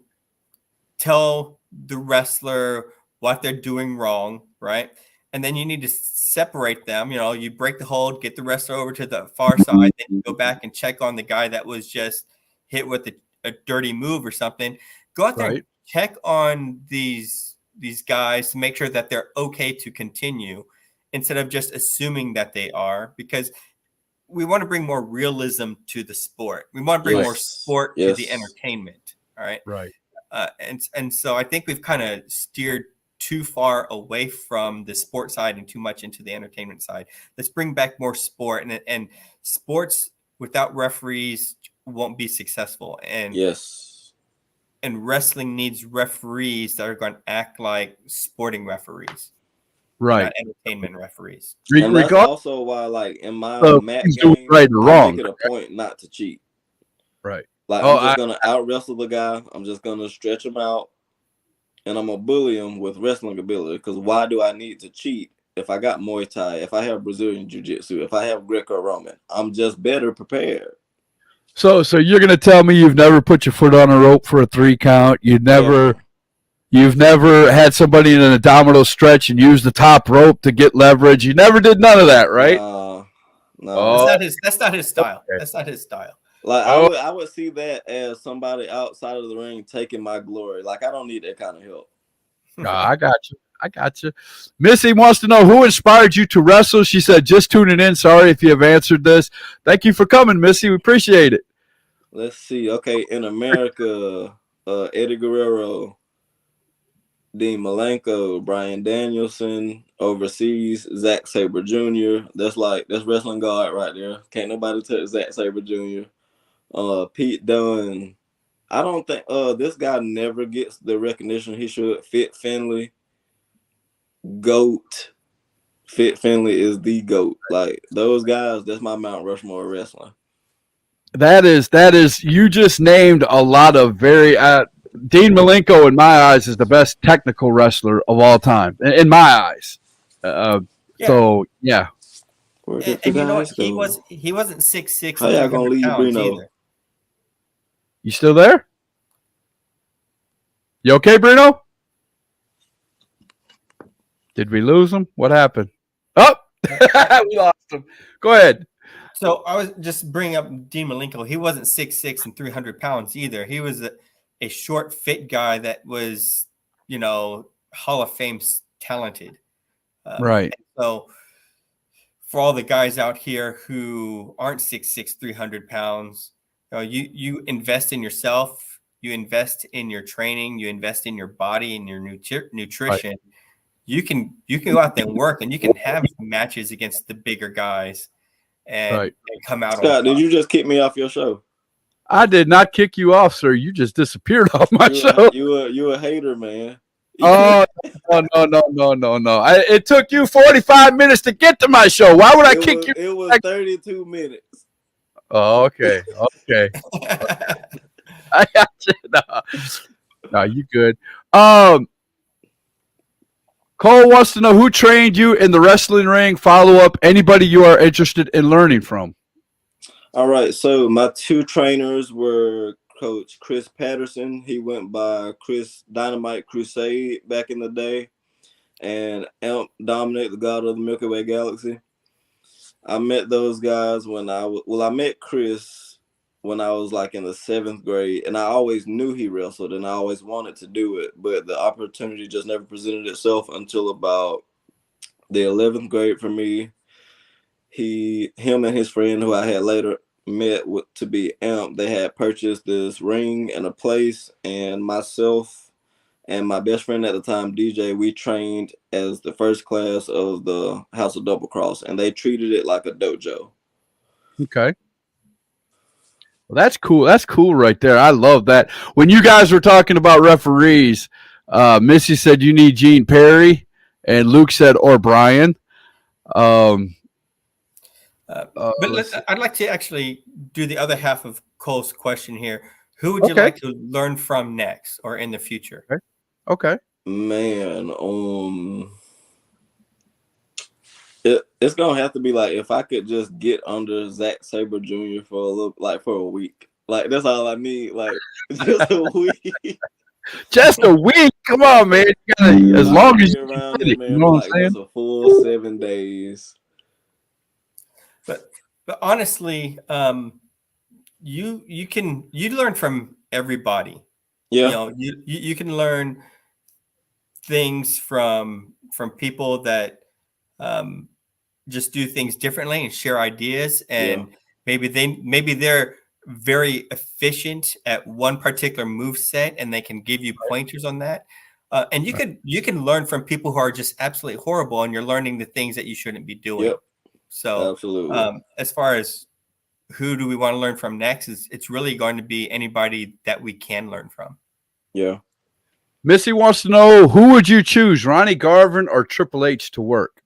tell the wrestler what they're doing wrong, right? And then you need to separate them. You know, you break the hold, get the wrestler over to the far side, then you go back and check on the guy that was just hit with a dirty move or something. Go out there and check on these guys to make sure that they're okay to continue instead of just assuming that they are, because we want to bring more realism to the sport. We want to bring more sport to the entertainment. All right. Right. And so I think we've kind of steered too far away from the sport side and too much into the entertainment side. Let's bring back more sport, and sports without referees won't be successful. And and wrestling needs referees that are going to act like sporting referees, right? Not entertainment referees. And that's also why, like in my mat game, right or wrong, I make it a point not to cheat. Right. Like I'm just gonna out wrestle the guy. I'm just gonna stretch him out. And I'm going to bully him with wrestling ability, because why do I need to cheat if I got Muay Thai, if I have Brazilian Jiu-Jitsu, if I have Greco-Roman? I'm just better prepared. So you're going to tell me you've never put your foot on a rope for a 3 count? You've never had somebody in an abdominal stretch and use the top rope to get leverage? You never did none of that, right? No. That's not his style. Okay. That's not his style. Like I would see that as somebody outside of the ring taking my glory. Like I don't need that kind of help. I got you. Missy wants to know who inspired you to wrestle. She said, just tuning in. Sorry if you have answered this. Thank you for coming, Missy. We appreciate it. Let's see. Okay, in America, Eddie Guerrero, Dean Malenko, Bryan Danielson. Overseas, Zack Sabre Jr. That's wrestling God right there. Can't nobody touch Zack Sabre Jr. Pete Dunne. I don't think this guy never gets the recognition he should. Fit Finlay, GOAT. Fit Finlay is the GOAT. Like those guys, that's my Mount Rushmore wrestling. That is you just named a lot of very Dean Malenko, in my eyes, is the best technical wrestler of all time. In my eyes. So yeah. Where did the And you know guys what? go? He wasn't 6'6" How and y'all gonna 300 leave pounds Brino? either. You still there? You okay, Bruno? Did we lose him? What happened? Oh, we lost him. Go ahead. So I was just bringing up Dean Malenko. He wasn't 6'6" and 300 pounds either. He was a short, fit guy that was, Hall of Fame talented. Right. So for all the guys out here who aren't 6'6", 300 pounds, you invest in yourself, you invest in your training, you invest in your body and your nutrition. Right. You can go out there and work, and you can have matches against the bigger guys and come out. Scott, did you just kick me off your show? I did not kick you off, sir. You just disappeared off my show. You a hater, man. Oh, no. It took you 45 minutes to get to my show. Why would I kick you? It was 32 minutes. Oh, okay. I got you. No, you good. Cole wants to know who trained you in the wrestling ring. Follow up. Anybody you are interested in learning from. All right. So my two trainers were Coach Chris Patterson. He went by Chris Dynamite Crusade back in the day, and Amp Dominic, the God of the Milky Way Galaxy. I met those guys when I met Chris when I was like in the 7th grade, and I always knew he wrestled and I always wanted to do it, but the opportunity just never presented itself until about the 11th grade for me. Him and his friend, who I had later met to be Amp, they had purchased this ring and a place, and myself and my best friend at the time, DJ, we trained as the first class of the House of Double Cross, and they treated it like a dojo. Okay. Well, that's cool. That's cool right there. I love that. When you guys were talking about referees, Missy said you need Gene Perry, and Luke said O'Brien. But I'd like to actually do the other half of Cole's question here. Who would you like to learn from next or in the future? Okay. Man, it's gonna have to be like if I could just get under Zack Sabre Jr. for a week. Like that's all I need. Like just a week. Just a week. Come on, man. As long as you're around it, man, you know what I'm saying? Just a full 7 days. But honestly, you learn from everybody. Yeah. You can learn things from people that just do things differently and share ideas, and maybe they're very efficient at one particular move set, and they can give you pointers on that. And you can learn from people who are just absolutely horrible, and you're learning the things that you shouldn't be doing. Yep. So absolutely. As far as who do we want to learn from next, it's really going to be anybody that we can learn from. Yeah. Missy wants to know, who would you choose, Ronnie Garvin or Triple H to work?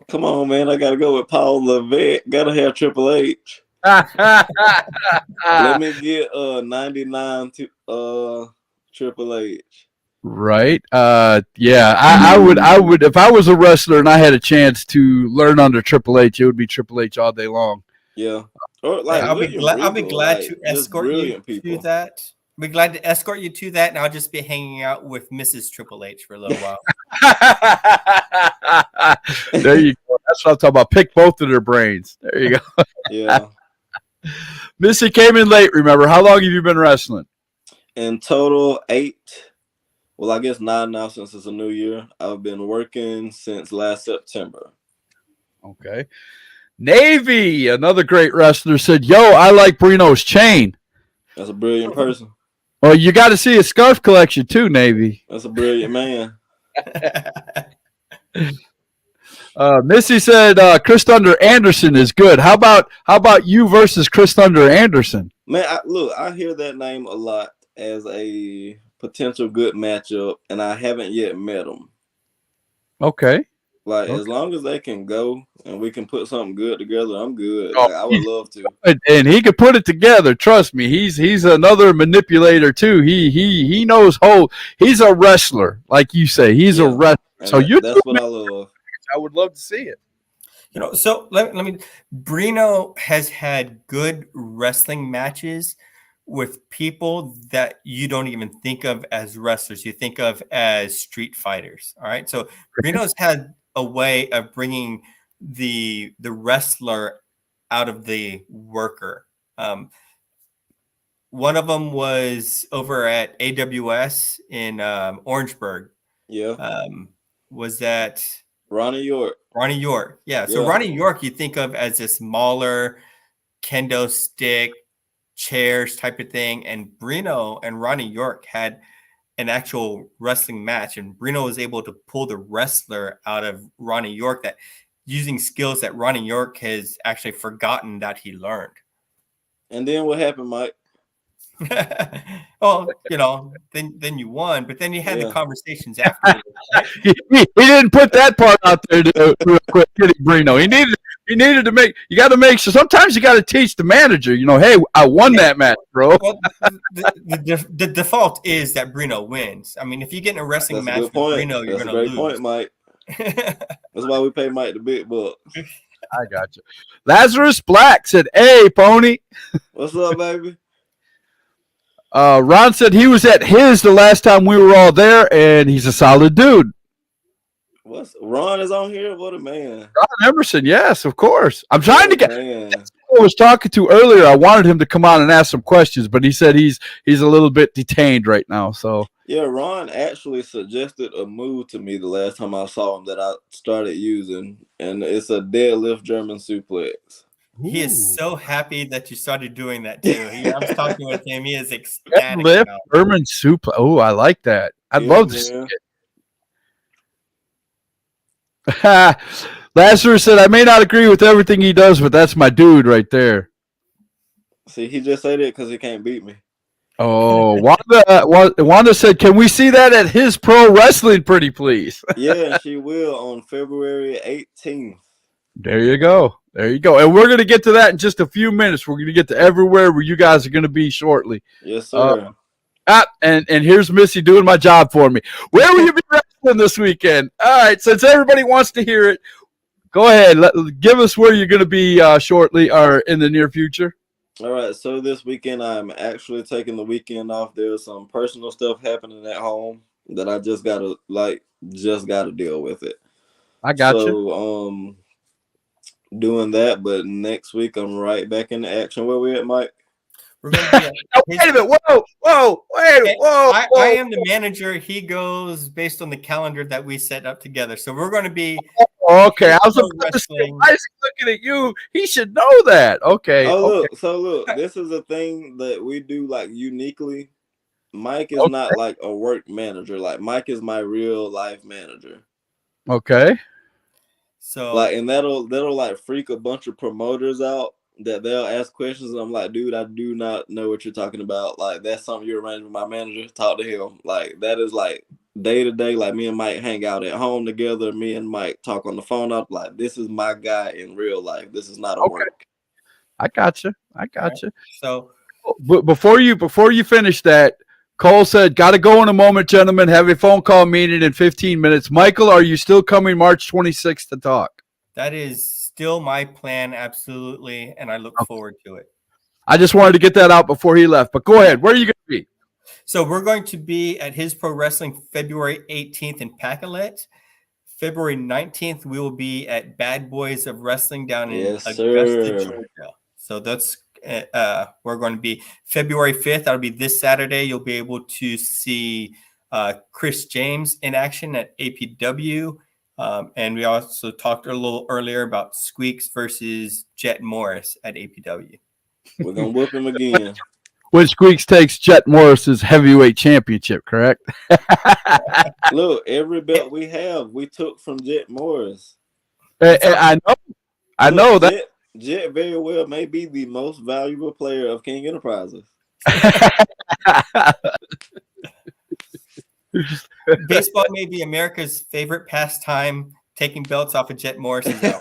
Come on, man. I got to go with Paul Levesque. Got to have Triple H. Let me get 99 to Triple H. Right. Yeah, I would if I was a wrestler and I had a chance to learn under Triple H, it would be Triple H all day long. Yeah. Or like I'll be glad to escort you to that. I'll be glad to escort you to that, and I'll just be hanging out with Mrs. Triple H for a little while. There you go. That's what I'm talking about. Pick both of their brains. There you go. Yeah. Missy came in late, remember. How long have you been wrestling? In total, 8. Well, I guess 9 now since it's a new year. I've been working since last September. Okay. Navy, another great wrestler, said, yo, I like Brino's chain. That's a brilliant person. Well, you got to see his scarf collection too, Navy. That's a brilliant man. Missy said Chris Thunder Anderson is good. How about you versus Chris Thunder Anderson? Man, I hear that name a lot as a potential good matchup, and I haven't yet met him. Okay. Like Okay. as long as they can go and we can put something good together, I'm good. Oh, Like I would love to. and he could put it together. Trust me, he's another manipulator too. He knows whole. He's a wrestler, like you say. He's a Yeah, wrestler. So and you, that's what I love. I would love to see it. So let me. Brino has had good wrestling matches with people that you don't even think of as wrestlers. You think of as street fighters. All right. So Brino's had a way of bringing the wrestler out of the worker. One of them was over at AWS in Orangeburg. Yeah. Was that Ronnie York? Ronnie York? Yeah. So Yeah. Ronnie York, you think of as this smaller kendo stick, chairs type of thing. And Brino and Ronnie York had an actual wrestling match, and Brino was able to pull the wrestler out of Ronnie York, that using skills that Ronnie York has actually forgotten that he learned. And then what happened, Mike? Well, then you won, but then you had the Yeah. conversations afterwards. Right? He didn't put that part out there real quick, did he, Brino? He needed to make. You got to make sure. Sometimes you got to teach the manager. Hey, I won that match, bro. Well, the default is that Brino wins. I mean, if you get in a wrestling That's a match good with point. Brino, you're That's a going to great lose. point, Mike. That's why we pay Mike the big bucks. I got you. Lazarus Black said, "Hey, Pony." What's up, baby? Ron said he was at his the last time we were all there, and he's a solid dude. Ron is on here? What a man. Ron Emerson, yes, of course. I'm trying to get. Man. I was talking to earlier. I wanted him to come on and ask some questions, but he said he's a little bit detained right now. So Yeah, Ron actually suggested a move to me the last time I saw him that I started using, and it's a deadlift German suplex. He is so happy that you started doing that too. I was talking with him. He is ecstatic. Deadlift about it. German suplex. Oh, I like that. I'd Yeah, love to see man. it. Lazarus said, "I may not agree with everything he does, but that's my dude right there." See, he just said it because he can't beat me. Oh, Wanda said, "Can we see that at his pro wrestling, pretty please?" Yeah, she will on February 18th. There you go. There you go. And we're going to get to that in just a few minutes. We're going to get to everywhere where you guys are going to be shortly. Yes, sir. And here's Missy doing my job for me. Where will you be wrestling this weekend? All right, since everybody wants to hear it, go ahead. Give us where you're going to be shortly or in the near future. All right, so this weekend I'm actually taking the weekend off. There's some personal stuff happening at home that I just gotta deal with it. I got you. So doing that, but next week I'm right back in action. Where we at, Mike? We're going to be Wait a minute. Whoa. I am the manager. He goes based on the calendar that we set up together. So we're going to be Okay, I was about to say, why is he looking at you? He should know that. Okay. Oh, okay. look, this is a thing that we do like uniquely. Mike is not like a work manager. Like Mike is my real life manager. Okay. so Like, and that'll like freak a bunch of promoters out that they'll ask questions. And I'm like, dude, I do not know what you're talking about. Like, that's something you're arranging with my manager. Talk to him. Like, that is like day to day. Like, me and Mike hang out at home together. Me and Mike talk on the phone. Up like, this is my guy in real life. This is not a work. I got you. so But before you finish that, Cole said, "Got to go in a moment, gentlemen. Have a phone call meeting in 15 minutes." Michael, are you still coming March 26th to talk? that is still my plan, absolutely, and I look forward to it. I just wanted to get that out before he left. But go ahead. Where are you going to be? So we're going to be at His Pro Wrestling February 18th in Pacolet. February 19th, we will be at Bad Boys of Wrestling down in Yes, Augusta, sir. Georgia. So that's we're going to be February 5th. That'll be this Saturday. You'll be able to see Chris James in action at APW. And we also talked a little earlier about Squeaks versus Jet Morris at APW. We're gonna whoop him again. When Squeaks takes Jet Morris's heavyweight championship, correct? Look, every belt we have, we took from Jet Morris. I know Look, that. Jet very well may be the most valuable player of King Enterprises. Baseball may be America's favorite pastime taking belts off of Jet Morris is out.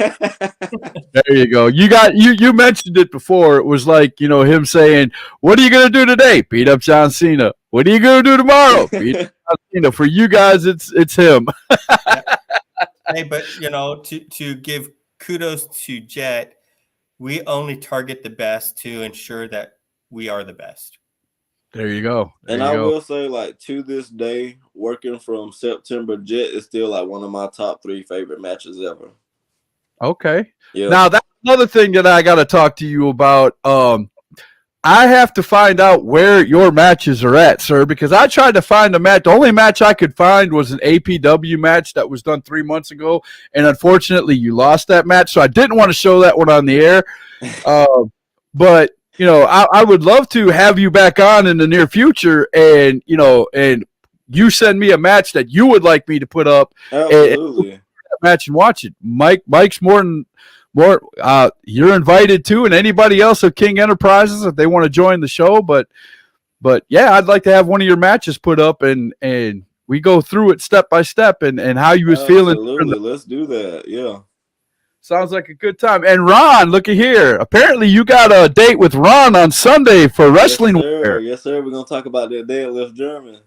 There you go. You mentioned it before. It was like, him saying, "What are you gonna do today? Beat up John Cena. What are you gonna do tomorrow? Beat up John Cena." For you guys, it's him. Hey, but to give kudos to Jet, we only target the best to ensure that we are the best. There you go. And I will say, like, to this day, working from September, Jet is still like one of my top 3 favorite matches ever. Okay. Yeah. Now that's another thing that I got to talk to you about. I have to find out where your matches are at, sir, because I tried to find a match. The only match I could find was an APW match that was done 3 months ago, and unfortunately, you lost that match, so I didn't want to show that one on the air. But I would love to have you back on in the near future, and you send me a match that you would like me to put up. Absolutely. And match and watch it. Mike's more. You're invited too, and anybody else of King Enterprises if they want to join the show. But yeah, I'd like to have one of your matches put up, and we go through it step by step, and how you was feeling. Absolutely, let's do that. Yeah. Sounds like a good time. And Ron, looky here. Apparently, you got a date with Ron on Sunday for Wrestling Warrior. Yes, sir. We're gonna talk about that deadlift German.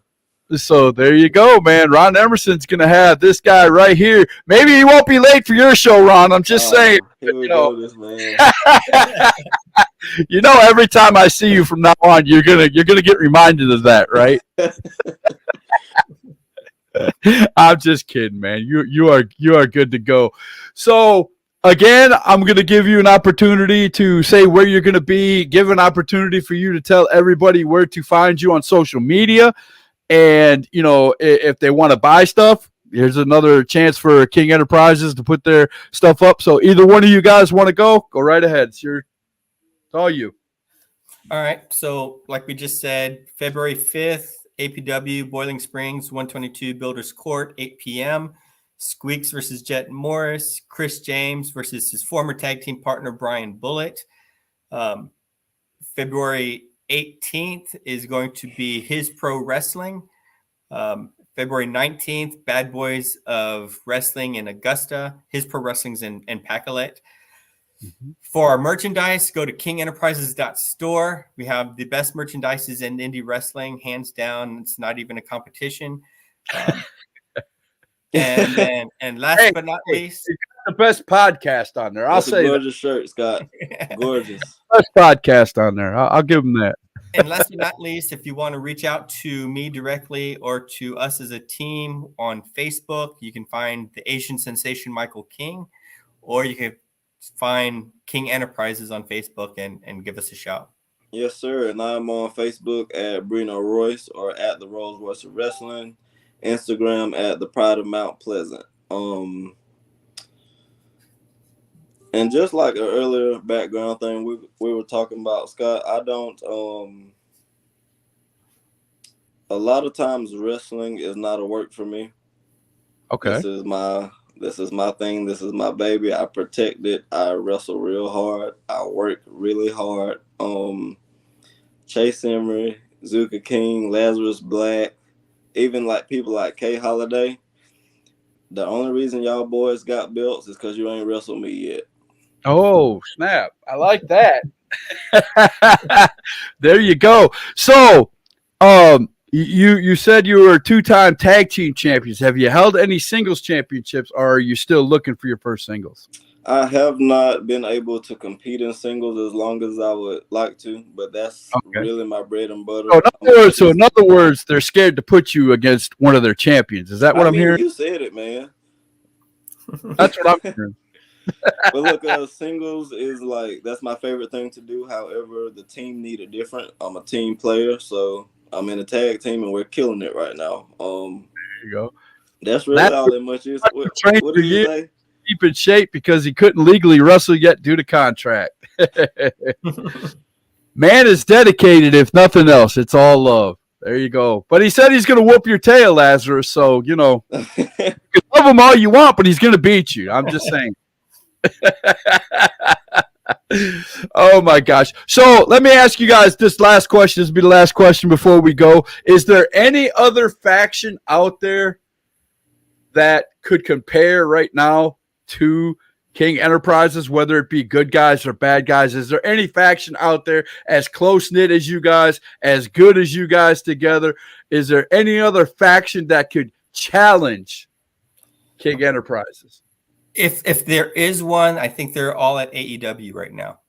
So there you go, man. Ron Emerson's gonna have this guy right here. Maybe he won't be late for your show, Ron. I'm just saying. Here we go, this man. Every time I see you from now on, you're gonna get reminded of that, right? I'm just kidding, man. You are good to go. So again, I'm going to give you an opportunity to say where you're going to be, give an opportunity for you to tell everybody where to find you on social media. And, if they want to buy stuff, here's another chance for King Enterprises to put their stuff up. So either one of you guys want to go right ahead. It's all you. All right. So like we just said, February 5th, APW, Boiling Springs, 122 Builders Court, 8 p.m. Squeaks versus Jet Morris, Chris James versus his former tag team partner, Brian Bullitt. February 18th is going to be His Pro Wrestling. February 19th, Bad Boys of Wrestling in Augusta. His Pro Wrestling's in Pacolet. For our merchandise, go to kingenterprises.store. We have the best merchandises in indie wrestling, hands down. It's not even a competition. And last but not least, the best podcast on there. That's a gorgeous shirt, Scott. Gorgeous. Best podcast on there. I'll give them that. And last but not least, if you want to reach out to me directly or to us as a team on Facebook, you can find the Asian sensation Michael King, or you can find King Enterprises on Facebook and give us a shout. Yes, sir. And I'm on Facebook at Brino Royce or at the Rolls Royce of Wrestling. Instagram at the Pride of Mount Pleasant. And just like an earlier background thing we were talking about, Scott, I don't a lot of times wrestling is not a work for me. Okay. This is my thing. This is my baby. I protect it. I wrestle real hard. I work really hard. Chase Emery, Zuka King, Lazarus Black, even like people like Kay Holiday. The only reason y'all boys got belts is because you ain't wrestled me yet. Oh, snap. I like that. There you go. So, you said you were 2-time tag team champions. Have you held any singles championships, or are you still looking for your first singles? I have not been able to compete in singles as long as I would like to, but that's really my bread and butter. So in other words, they're scared to put you against one of their champions. Is that what I'm hearing? You said it, man. That's what I'm hearing. But look, singles is that's my favorite thing to do. However, the team need it different. I'm a team player, so I'm in a tag team and we're killing it right now. There you go. That's really all that much is. What did you say? Keep in shape because he couldn't legally wrestle yet due to contract. Man is dedicated, if nothing else. It's all love. There you go. But he said he's going to whoop your tail, Lazarus. So, you can love him all you want, but he's going to beat you. I'm just saying. Oh my gosh. So let me ask you guys this last question. This will be the last question before we go. Is there any other faction out there that could compare right now to King Enterprises, whether it be good guys or bad guys? Is there any faction out there as close-knit as you guys, as good as you guys together? Is there any other faction that could challenge King Enterprises? If there is one, I think they're all at AEW right now.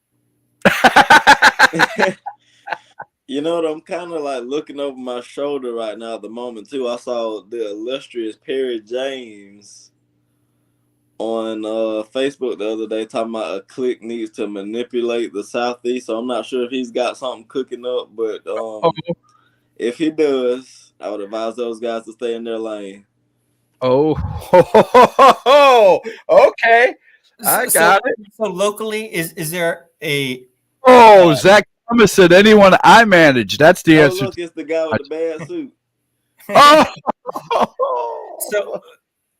You know what? I'm kind of like looking over my shoulder right now at the moment too. I saw the illustrious Perry James on Facebook the other day talking about a clique needs to manipulate the Southeast. So I'm not sure if he's got something cooking up, but if he does, I would advise those guys to stay in their lane. Oh, okay. I got it. So locally, is there a Zach Thomas said anyone I manage. That's the answer. Look, it's the guy with the bad suit. So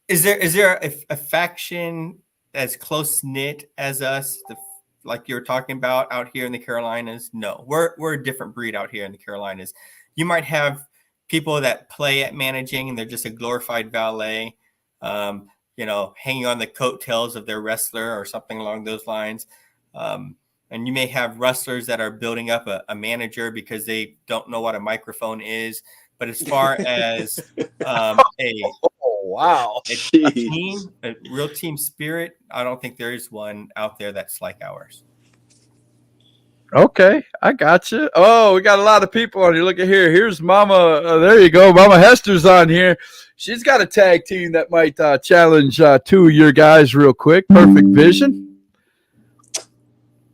is there a faction as close knit as us, like you're talking about out here in the Carolinas? No, we're a different breed out here in the Carolinas. You might have people that play at managing and they're just a glorified valet, hanging on the coattails of their wrestler or something along those lines. And you may have wrestlers that are building up a manager because they don't know what a microphone is. But as far as a team, a real team spirit, I don't think there is one out there that's like ours. Okay, I got you. Oh, we got a lot of people on here. Look at here. Here's Mama. There you go. Mama Hester's on here. She's got a tag team that might challenge two of your guys real quick. Perfect Vision.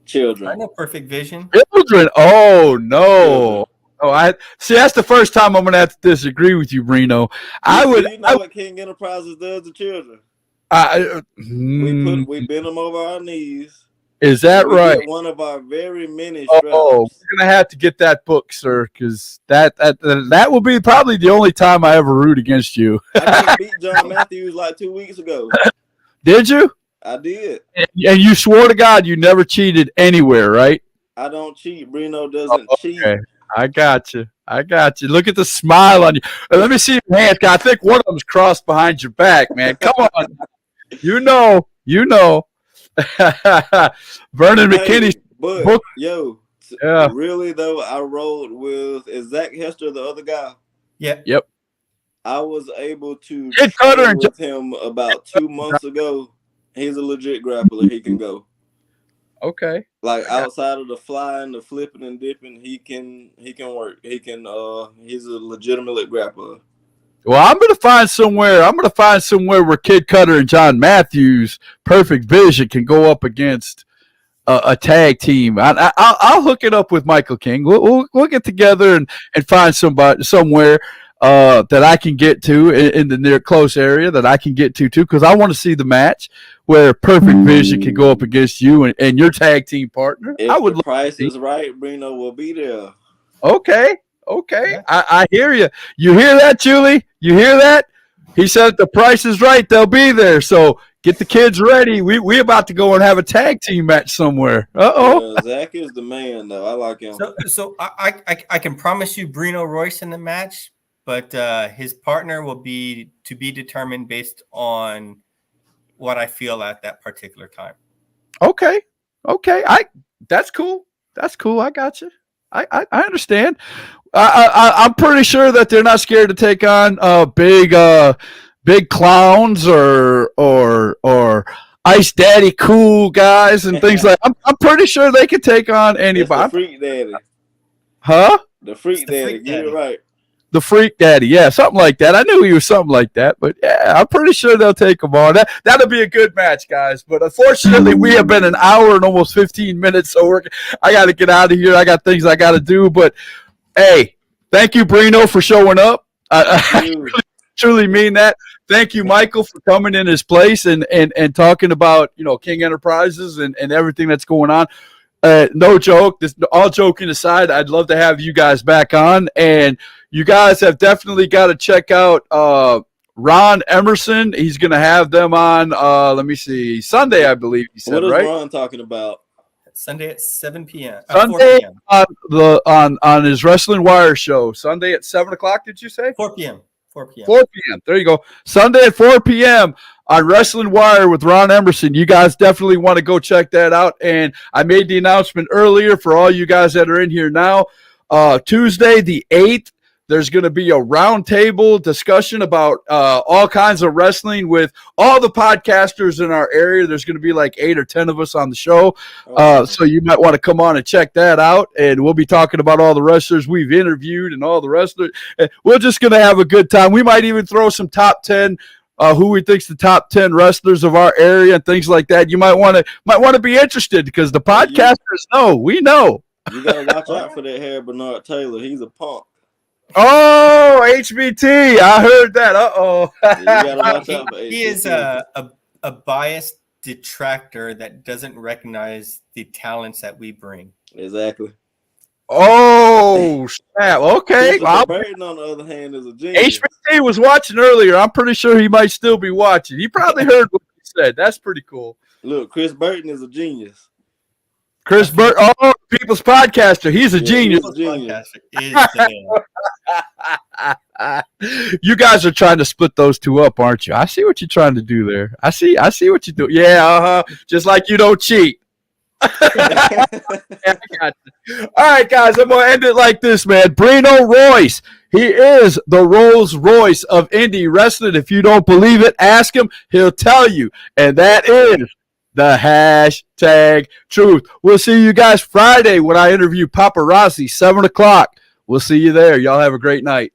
Children. I know Perfect Vision. Children. Oh, no. Oh, I see. That's the first time I'm going to have to disagree with you, Brino. You know what King Enterprises does to children? We bend them over our knees. Is that right? One of our very many straps. Oh, we're gonna have to get that book, sir, because that will be probably the only time I ever root against you. I just beat John Matthews like 2 weeks ago. Did you? I did. And you swore to God you never cheated anywhere, right? I don't cheat. Brino doesn't cheat. I got you. Look at the smile on you. Let me see your hands. I think one of them's crossed behind your back, man. Come on. You know. Vernon McKinney. But really though, I rolled with Zach Hester, the other guy. Yeah. Yep. I was able to train with him about 2 months ago. He's a legit grappler. He can go. Okay. Like outside of the flying, the flipping and dipping, he can work. He's a legitimate grappler. Well, I'm going to find somewhere where Kid Cutter and John Matthews, Perfect Vision, can go up against a tag team. I'll hook it up with Michael King. We'll get together and find somewhere that I can get to in the near close area that I can get to too, because I want to see the match where Perfect Vision can go up against you and your tag team partner. If the price is right, Brino will be there. Okay. I hear you. You hear that, Julie? You hear that? He said the price is right, they'll be there. So get the kids ready. We about to go and have a tag team match somewhere. Zach is the man, though. I like him. So I can promise you Brino Royce in the match, but his partner will be to be determined based on what I feel at that particular time. Okay. That's cool. I got you. I understand. I'm pretty sure that they're not scared to take on big clowns or Ice Daddy cool guys and things like that. I'm pretty sure they can take on anybody. The Freak Daddy. Huh? The Freak Daddy. Get it right. The Freak Daddy. Yeah, something like that. I knew he was something like that, but yeah, I'm pretty sure they'll take him on. That'll be a good match, guys. But unfortunately, we have been an hour and almost 15 minutes, so I got to get out of here. I got things I got to do, but hey, thank you, Brino, for showing up. I really, truly mean that. Thank you, Michael, for coming in his place and talking about King Enterprises and everything that's going on. No joke. All joking aside, I'd love to have you guys back on, and you guys have definitely got to check out Ron Emerson. He's going to have them on. Let me see, Sunday, I believe he said. What is right? Ron talking about? Sunday at 7 p.m. Sunday 4 p.m. on his Wrestling Wire show. Sunday at 7 o'clock. Did you say? 4 p.m. 4 p.m. 4 p.m. There you go. Sunday at 4 p.m. on Wrestling Wire with Ron Emerson. You guys definitely want to go check that out. And I made the announcement earlier for all you guys that are in here now. Tuesday the 8th, there's going to be a roundtable discussion about all kinds of wrestling with all the podcasters in our area. There's going to be like 8 or 10 of us on the show. So you might want to come on and check that out. And we'll be talking about all the wrestlers we've interviewed and all the wrestlers. We're just going to have a good time. We might even throw some top 10 who we think's the top 10 wrestlers of our area and things like that. You might want to be interested because the podcasters know. We know. You got to watch out for that Harry Bernard Taylor. He's a punk. Oh, HBT. I heard that. Uh-oh. You gotta watch out for HBT. He is a biased detractor that doesn't recognize the talents that we bring. Exactly. Oh, snap. Okay. Burton, on the other hand, is a genius. HBT was watching earlier. I'm pretty sure he might still be watching. He probably heard what he said. That's pretty cool. Look, Chris Burton is a genius. Chris Burton, People's Podcaster. He's a genius. You guys are trying to split those two up, aren't you? I see what you're trying to do there. I see what you do. Yeah, just like you don't cheat. Yeah, I got you. All right, guys, I'm going to end it like this, man. Brino Royce. He is the Rolls Royce of indie wrestling. If you don't believe it, ask him. He'll tell you. And that is the hashtag truth. We'll see you guys Friday when I interview Paparazzi, 7 o'clock. We'll see you there. Y'all have a great night.